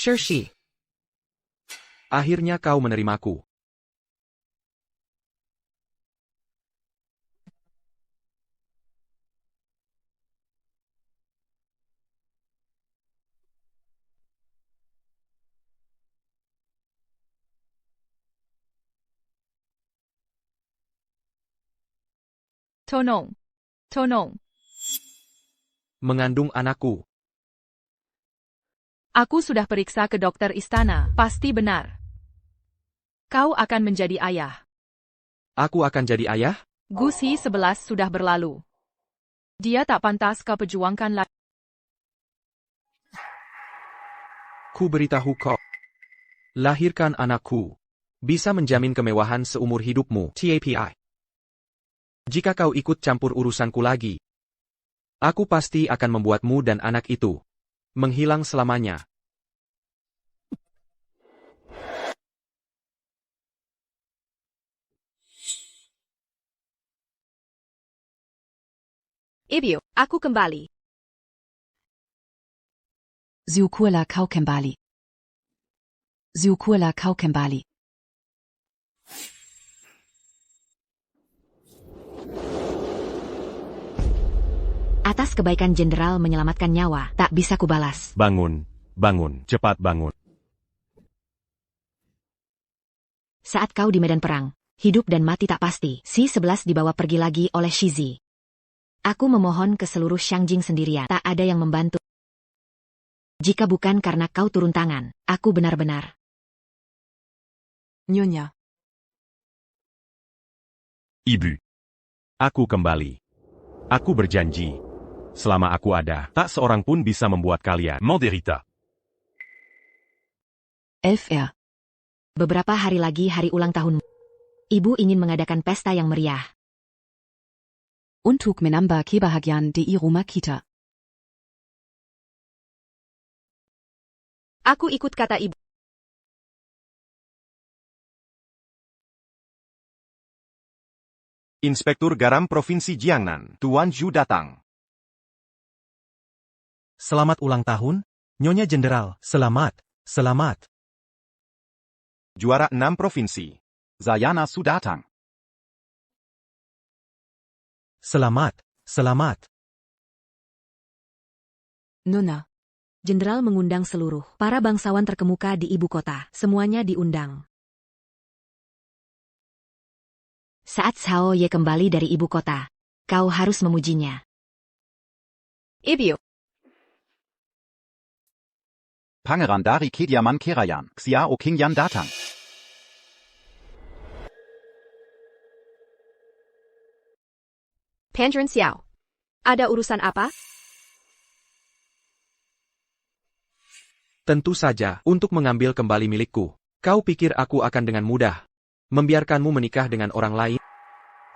Shershi. Akhirnya kau menerimaku. Tonong. Tonong. Mengandung anakku. Aku sudah periksa ke dokter istana, pasti benar. Kau akan menjadi ayah. Aku akan jadi ayah? Gushi 11 sudah berlalu. Dia tak pantas kau perjuangkan lagi. Ku beritahu kau. Lahirkan anakku. Bisa menjamin kemewahan seumur hidupmu, TAPI. Jika kau ikut campur urusanku lagi, aku pasti akan membuatmu dan anak itu menghilang selamanya. Ibu, aku kembali. Ziukula kau kembali. Ziukula kau kembali. Atas kebaikan jenderal menyelamatkan nyawa, tak bisa kubalas. Bangun, bangun, cepat bangun. Saat kau di medan perang, hidup dan mati tak pasti. C11 dibawa pergi lagi oleh Shizi. Aku memohon ke seluruh Shangjing sendirian, tak ada yang membantu. Jika bukan karena kau turun tangan, aku benar-benar. Nyonya. Ibu. Aku kembali. Aku berjanji. Selama aku ada, tak seorang pun bisa membuat kalian Manderita. FR. Beberapa hari lagi hari ulang tahunmu. Ibu ingin mengadakan pesta yang meriah. Untuk menambah kebahagiaan di rumah kita. Aku ikut kata ibu. Inspektur Garam Provinsi Jiangnan, Tuan Zhu datang. Selamat ulang tahun, Nyonya Jenderal. Selamat, selamat. Juara 6 Provinsi. Zayana Su datang. Selamat, selamat. Nona. Jenderal mengundang seluruh para bangsawan terkemuka di ibu kota. Semuanya diundang. Saat Xiao Ye kembali dari ibu kota, kau harus memujinya. Ibu. Pangeran dari Kediaman Kerayan, Xiao Qingyan datang. Pangeran Xiao. Ada urusan apa? Tentu saja, untuk mengambil kembali milikku. Kau pikir aku akan dengan mudah membiarkanmu menikah dengan orang lain?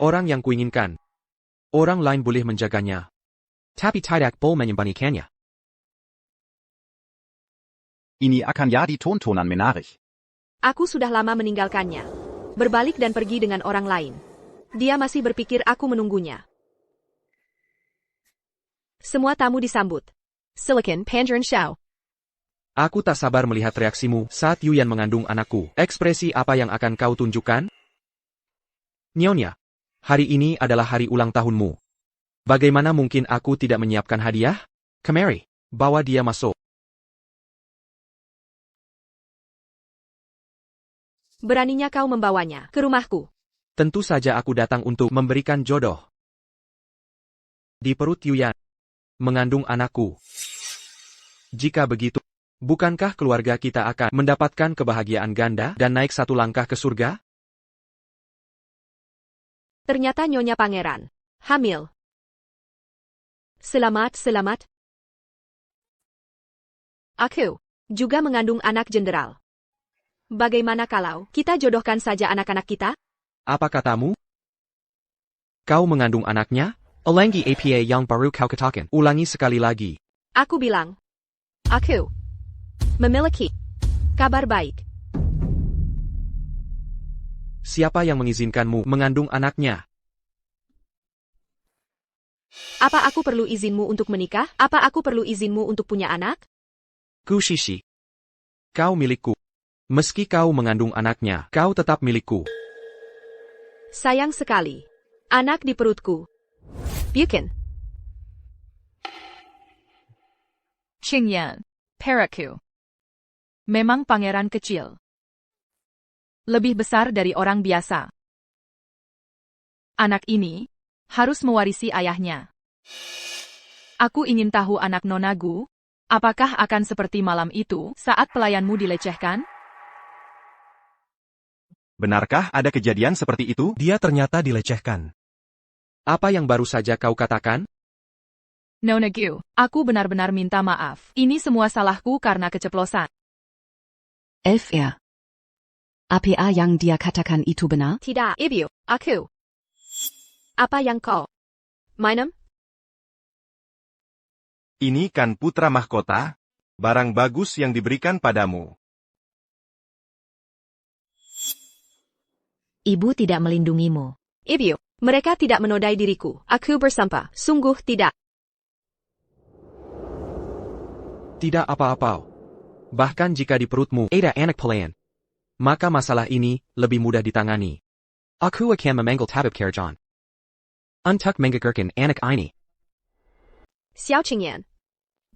Orang yang kuinginkan. Orang lain boleh menjaganya. Tapi tidak boleh menyembunyikannya. Ini akan jadi tontonan menarik. Aku sudah lama meninggalkannya. Berbalik dan pergi dengan orang lain. Dia masih berpikir aku menunggunya. Semua tamu disambut. Silakan, Pangeran Xiao. Aku tak sabar melihat reaksimu saat Yuyan mengandung anakku. Ekspresi apa yang akan kau tunjukkan? Nyonya, hari ini adalah hari ulang tahunmu. Bagaimana mungkin aku tidak menyiapkan hadiah? Kemari, bawa dia masuk. Beraninya kau membawanya ke rumahku. Tentu saja aku datang untuk memberikan jodoh. Di perut Yuyan mengandung anakku. Jika begitu, bukankah keluarga kita akan mendapatkan kebahagiaan ganda dan naik satu langkah ke surga? Ternyata Nyonya Pangeran hamil. Selamat, selamat. Aku juga mengandung anak jenderal. Bagaimana kalau kita jodohkan saja anak-anak kita? Apa katamu? Kau mengandung anaknya? Ulangi apa yang baru kau katakan. Ulangi sekali lagi. Aku bilang, aku memiliki kabar baik. Siapa yang mengizinkanmu mengandung anaknya? Apa aku perlu izinmu untuk menikah? Apa aku perlu izinmu untuk punya anak? Gushishi. Kau milikku. Meski kau mengandung anaknya, kau tetap milikku. Sayang sekali. Anak di perutku. Bukan. Qingyan, perakku. Memang pangeran kecil. Lebih besar dari orang biasa. Anak ini harus mewarisi ayahnya. Aku ingin tahu anak nonagu, apakah akan seperti malam itu saat pelayanmu dilecehkan? Benarkah ada kejadian seperti itu? Dia ternyata dilecehkan. Apa yang baru saja kau katakan? Nonagu, aku benar-benar minta maaf. Ini semua salahku karena keceplosan. FR. Apa yang dia katakan itu benar? Tidak, Ibu. Aku. Apa yang kau mainem? Ini kan putra mahkota? Barang bagus yang diberikan padamu. Ibu tidak melindungimu. Ibu, mereka tidak menodai diriku. Aku bersampah. Sungguh tidak. Tidak apa-apa. Bahkan jika di perutmu ada anak pelayan, maka masalah ini lebih mudah ditangani. Aku akan memanggil tabib kerajaan untuk menggugurkan anak ini. Xiao Qingyan.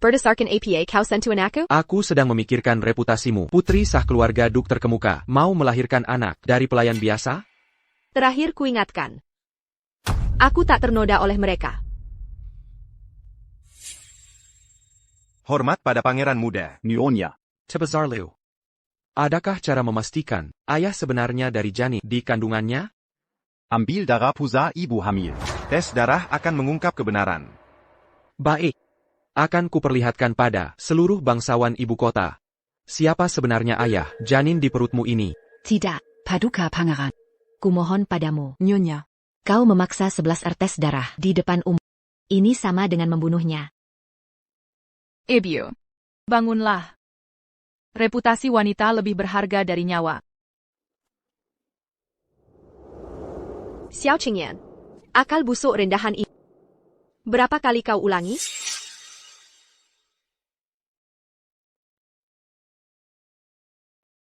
Berdasarkan apa kau sentuhan aku? Aku sedang memikirkan reputasimu. Putri sah keluarga duk terkemuka, mau melahirkan anak dari pelayan biasa? Terakhir kuingatkan. Aku tak ternoda oleh mereka. Hormat pada pangeran muda. Nyonya. Tebesar Liu. Adakah cara memastikan ayah sebenarnya dari janin di kandungannya? Ambil darah pusat ibu hamil. Tes darah akan mengungkap kebenaran. Baik. Akan kuperlihatkan pada seluruh bangsawan ibu kota. Siapa sebenarnya ayah janin di perutmu ini? Tidak, Paduka Pangeran. Kumohon padamu. Nyonya. Kau memaksa 11 tes darah di depan umum. Ini sama dengan membunuhnya. Ibu, bangunlah. Reputasi wanita lebih berharga dari nyawa. Xiao Qingyan. Akal busuk rendahan ini. Berapa kali kau ulangi?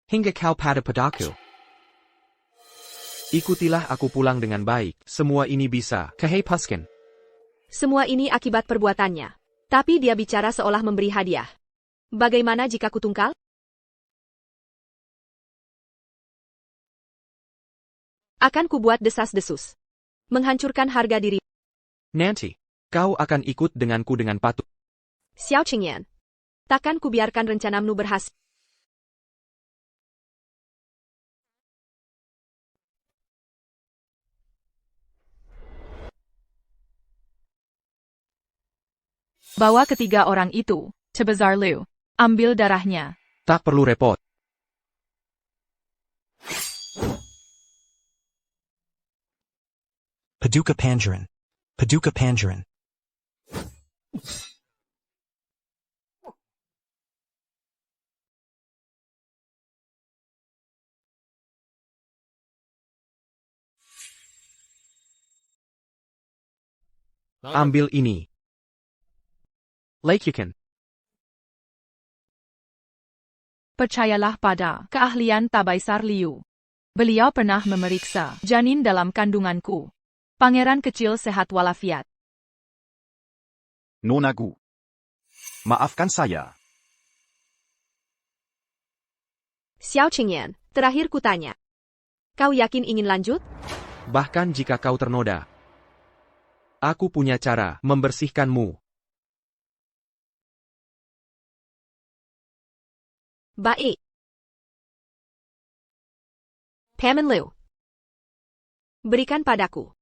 Hingga kau pada padaku. Ikutilah aku pulang dengan baik. Semua ini bisa. Kehepaskan. Semua ini akibat perbuatannya. Tapi dia bicara seolah memberi hadiah. Bagaimana jika kutungkal? Akan kubuat desas-desus. Menghancurkan harga diri. Nanti, kau akan ikut denganku dengan patuh. Xiao Qingyan. Takkan kubiarkan rencanamu berhasil. Bawa ketiga orang itu, Sebesar Liu. Ambil darahnya. Tak perlu repot. Paduka Pangeran. Paduka Pangeran. Ambil ini. Lakukan. Percayalah pada keahlian Tabaisar Liu. Beliau pernah memeriksa janin dalam kandunganku. Pangeran kecil sehat walafiat. Nona Gu. Maafkan saya. Xiao Qingyan, terakhir kutanya. Kau yakin ingin lanjut? Bahkan jika kau ternoda. Aku punya cara membersihkanmu. Baik. Paman Liu. Berikan padaku.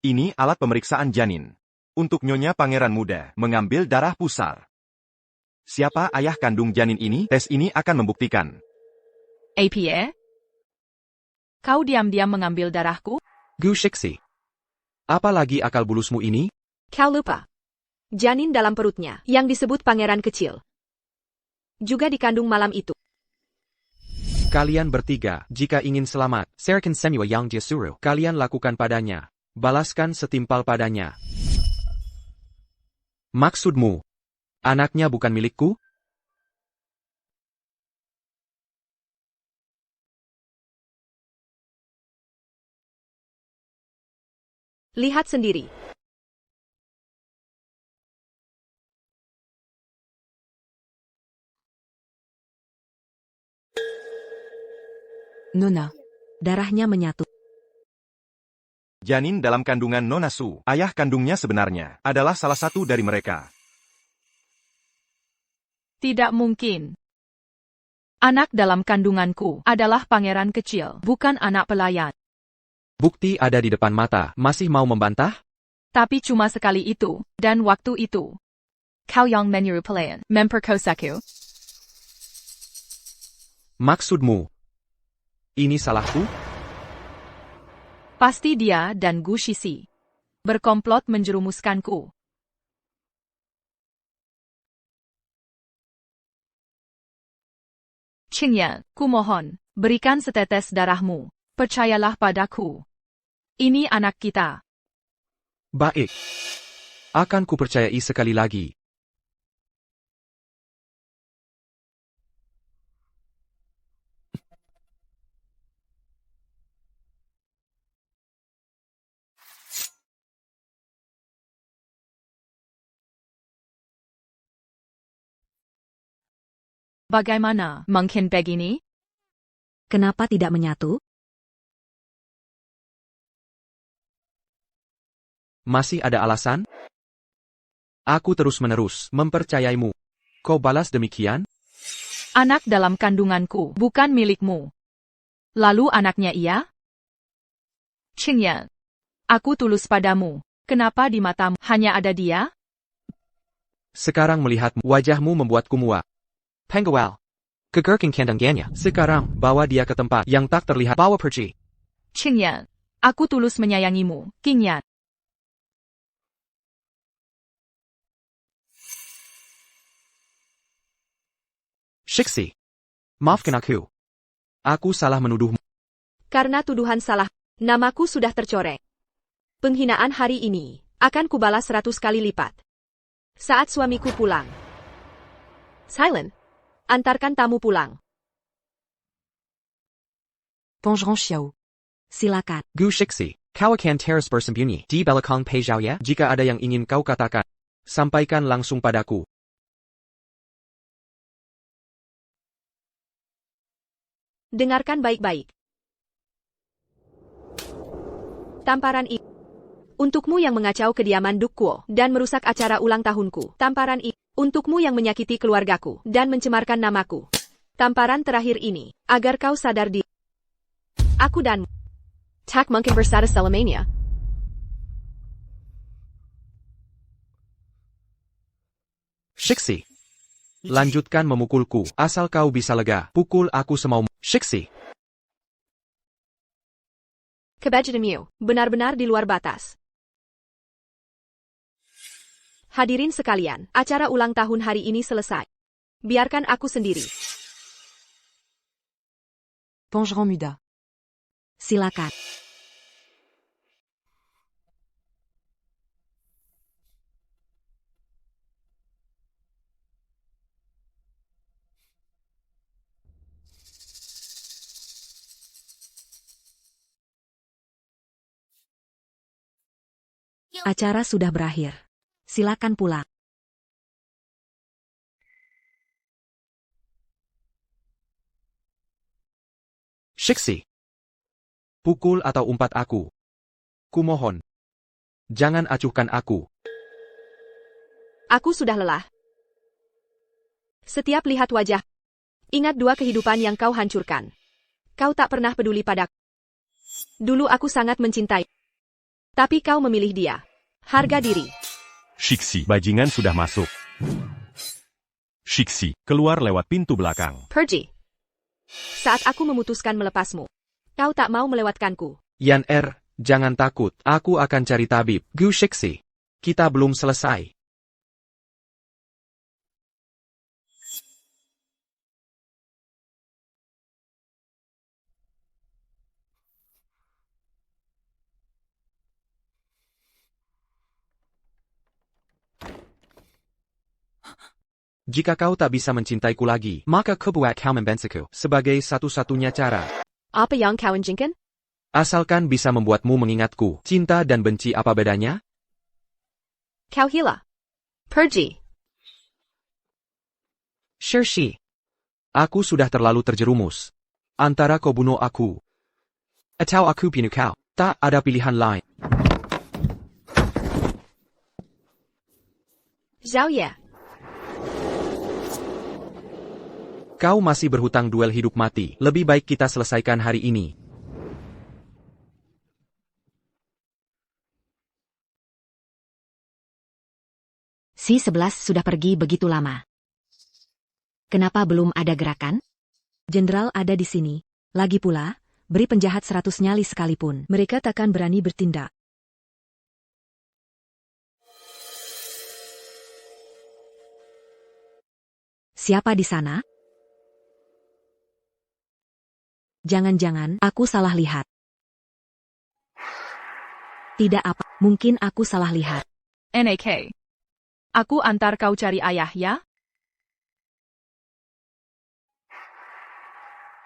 Ini alat pemeriksaan janin. Untuk Nyonya Pangeran Muda mengambil darah pusar. Siapa ayah kandung janin ini? Tes ini akan membuktikan. APA? Kau diam-diam mengambil darahku? Gu Shixi. Apalagi akal bulusmu ini? Kau lupa. Janin dalam perutnya, yang disebut pangeran kecil. Juga dikandung malam itu. Kalian bertiga, jika ingin selamat, Serkan Senua Yang Jasuru, kalian lakukan padanya. Balaskan setimpal padanya. Maksudmu, anaknya bukan milikku? Lihat sendiri. Nona. Darahnya menyatu. Janin dalam kandungan Nona Su, ayah kandungnya sebenarnya, adalah salah satu dari mereka. Tidak mungkin. Anak dalam kandunganku adalah pangeran kecil, bukan anak pelayan. Bukti ada di depan mata, masih mau membantah? Tapi cuma sekali itu, dan waktu itu. Kau yang menyerupai memperkosaku. Maksudmu? Ini salahku? Pasti dia dan Gu Shixi berkomplot menjerumuskanku. Qingyan, kumohon, berikan setetes darahmu. Percayalah padaku. Ini anak kita. Baik. Akan kupercayai sekali lagi. Bagaimana mungkin begini? Kenapa tidak menyatu? Masih ada alasan? Aku terus-menerus mempercayaimu. Kau balas demikian? Anak dalam kandunganku bukan milikmu. Lalu anaknya iya? Qingyan, aku tulus padamu. Kenapa di matamu hanya ada dia? Sekarang melihatmu, wajahmu membuatku muak. Pengawal. Gegerking kandangnya. Sekarang, bawa dia ke tempat yang tak terlihat. Bawa pergi. Qingyan, aku tulus menyayangimu, Qingyan. Shixi. Maafkan aku. Aku salah menuduhmu. Karena tuduhan salah, namaku sudah tercoreng. Penghinaan hari ini akan kubalas 100 kali lipat. Saat suamiku pulang. Silent, antarkan tamu pulang. Pengerang Xiao. Silakan. Gu Shixi, kau akan terus bersembunyi di belakang Pei Zhao ya? Jika ada yang ingin kau katakan, sampaikan langsung padaku. Dengarkan baik-baik. Tamparan ini untukmu yang mengacau kediaman Duk Kuo dan merusak acara ulang tahunku. Tamparan ini untukmu yang menyakiti keluargaku dan mencemarkan namaku. Tamparan terakhir ini agar kau sadar diri. Aku dan Tak mungkin bersatu selamanya. Shixi. Lanjutkan memukulku, asal kau bisa lega. Pukul aku semaumu. Shixi. Kebajikanmu benar-benar di luar batas. Hadirin sekalian, acara ulang tahun hari ini selesai. Biarkan aku sendiri. Pengerang Muda. Silakan. Acara sudah berakhir. Silakan pulang. Shixi. Pukul atau umpat aku. Kumohon. Jangan acuhkan aku. Aku sudah lelah. Setiap lihat wajah, ingat 2 kehidupan yang kau hancurkan. Kau tak pernah peduli padaku. Dulu aku sangat mencintai. Tapi kau memilih dia. Harga diri. Shixi, bajingan sudah masuk. Shixi, keluar lewat pintu belakang. Pergi. Saat aku memutuskan melepasmu, kau tak mau melewatkanku. Yan jangan takut. Aku akan cari tabib. Gu Shixi. Kita belum selesai. Jika kau tak bisa mencintaiku lagi, maka kebuat kau membensiku sebagai satu-satunya cara. Apa yang kau inginkan? Asalkan bisa membuatmu mengingatku, cinta dan benci apa bedanya? Kau hila. Pergi. Shirshi. Aku sudah terlalu terjerumus. Antara kau bunuh aku, atau aku bunuh kau, tak ada pilihan lain. Zhao Ye. Kau masih berhutang duel hidup mati. Lebih baik kita selesaikan hari ini. Si 11 sudah pergi begitu lama. Kenapa belum ada gerakan? Jenderal ada di sini. Lagi pula, beri penjahat 100 nyali sekalipun. Mereka takkan berani bertindak. Siapa di sana? Jangan-jangan aku salah lihat. Tidak apa, mungkin aku salah lihat. NAK. Aku antar kau cari ayah ya?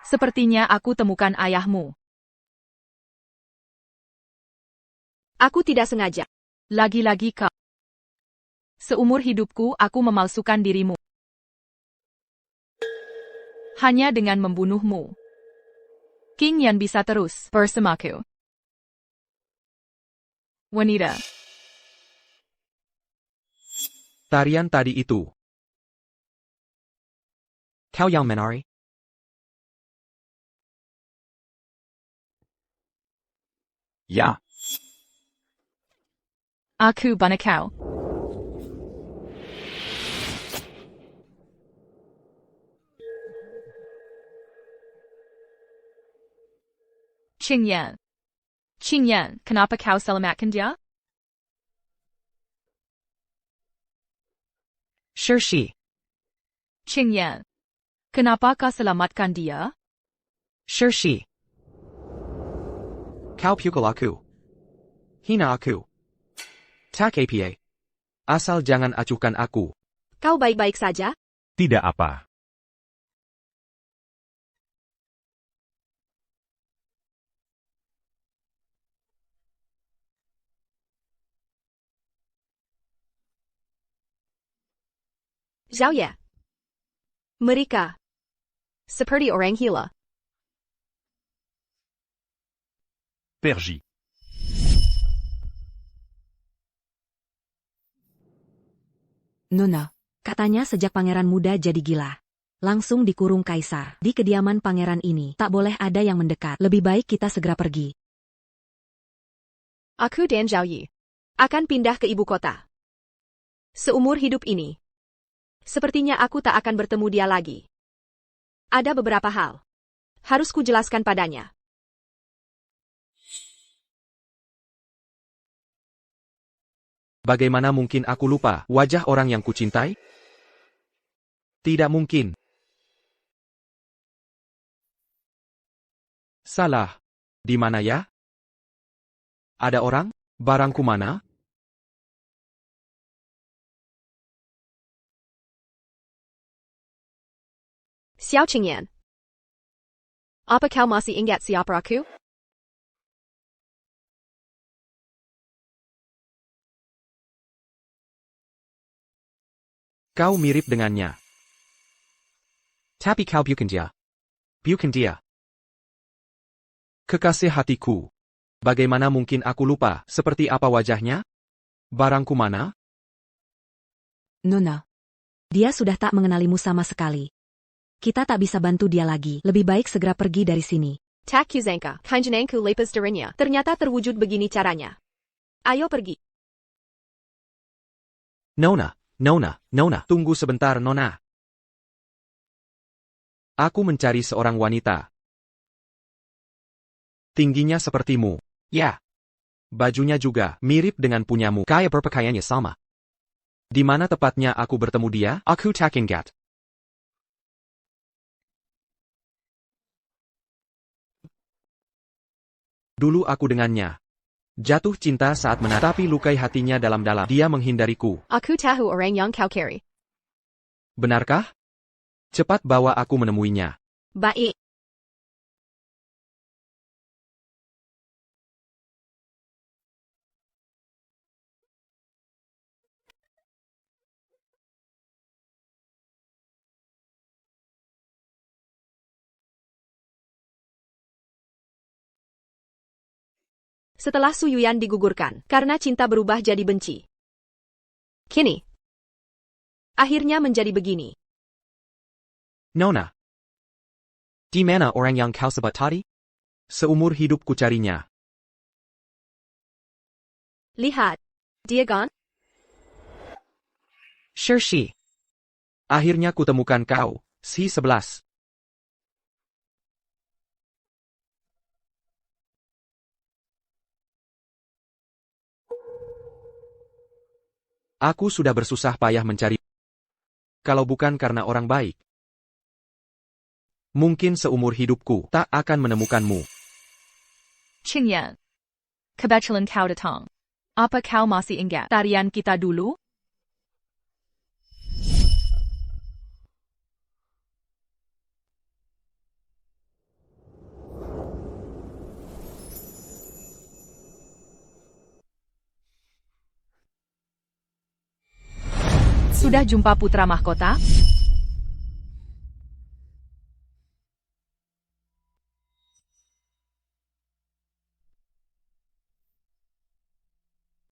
Sepertinya aku temukan ayahmu. Aku tidak sengaja. Lagi-lagi kau. Seumur hidupku aku memalsukan dirimu. Hanya dengan membunuhmu, Qingyan bisa terus bersamaku. Wanita. Tarian tadi itu. Kau yang menari? Ja. Aku bunuh kau. Qingyan. Qingyan, kenapa kau selamatkan dia? Shirshi. Qingyan. Kenapa kau selamatkan dia? Shirshi. Kau pukul aku. Hina aku. Tak apa. Asal jangan acuhkan aku. Kau baik-baik saja? Tidak apa. Zhao Ye. Mereka. Seperti orang gila. Pergi. Nona. Katanya sejak pangeran muda jadi gila. Langsung dikurung kaisar. Di kediaman pangeran ini, tak boleh ada yang mendekat. Lebih baik kita segera pergi. Aku dan Zhao Yi akan pindah ke ibu kota. Seumur hidup ini, sepertinya aku tak akan bertemu dia lagi. Ada beberapa hal harus kujelaskan padanya. Bagaimana mungkin aku lupa wajah orang yang kucintai? Tidak mungkin. Salah. Di mana ya? Ada orang? Barangku mana? Xiao Qingyan. Apa kau masih ingat siapa aku? Kau mirip dengannya. Tapi kau bukan dia. Bukan dia. Kekasih hatiku. Bagaimana mungkin aku lupa seperti apa wajahnya? Barangku mana? Nona. Dia sudah tak mengenalimu sama sekali. Kita tak bisa bantu dia lagi. Lebih baik segera pergi dari sini. Tak kuzangka, kanjenangku lepas darinya. Ternyata terwujud begini caranya. Ayo pergi. Nona, Nona, tunggu sebentar Nona. Aku mencari seorang wanita. Tingginya sepertimu. Ya. Bajunya juga mirip dengan punyamu. Kayak berpakaiannya sama. Di mana tepatnya aku bertemu dia? Aku tak ingat. Dulu aku dengannya. Jatuh cinta saat menatapi lukai hatinya dalam-dalam. Dia menghindariku. Aku tahu orang yang kau cari. Benarkah? Cepat bawa aku menemuinya. Baik. Setelah Su Yuyan digugurkan, karena cinta berubah jadi benci. Kini, akhirnya menjadi begini. Nona. Di mana orang yang kau sebut tadi? Seumur hidup ku carinya. Lihat, dia gone? Shirshi. Akhirnya kutemukan kau, si 11. Aku sudah bersusah payah mencari. Kalau bukan karena orang baik. Mungkin seumur hidupku tak akan menemukanmu. Qingyan. Kebetulan kau datang. Apa kau masih ingat tarian kita dulu? Sudah jumpa putra mahkota?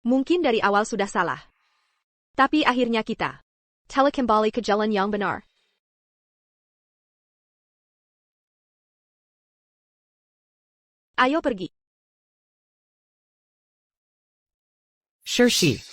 Mungkin dari awal sudah salah. Tapi akhirnya kita telah kembali ke jalan yang benar. Ayo pergi. Shirshi.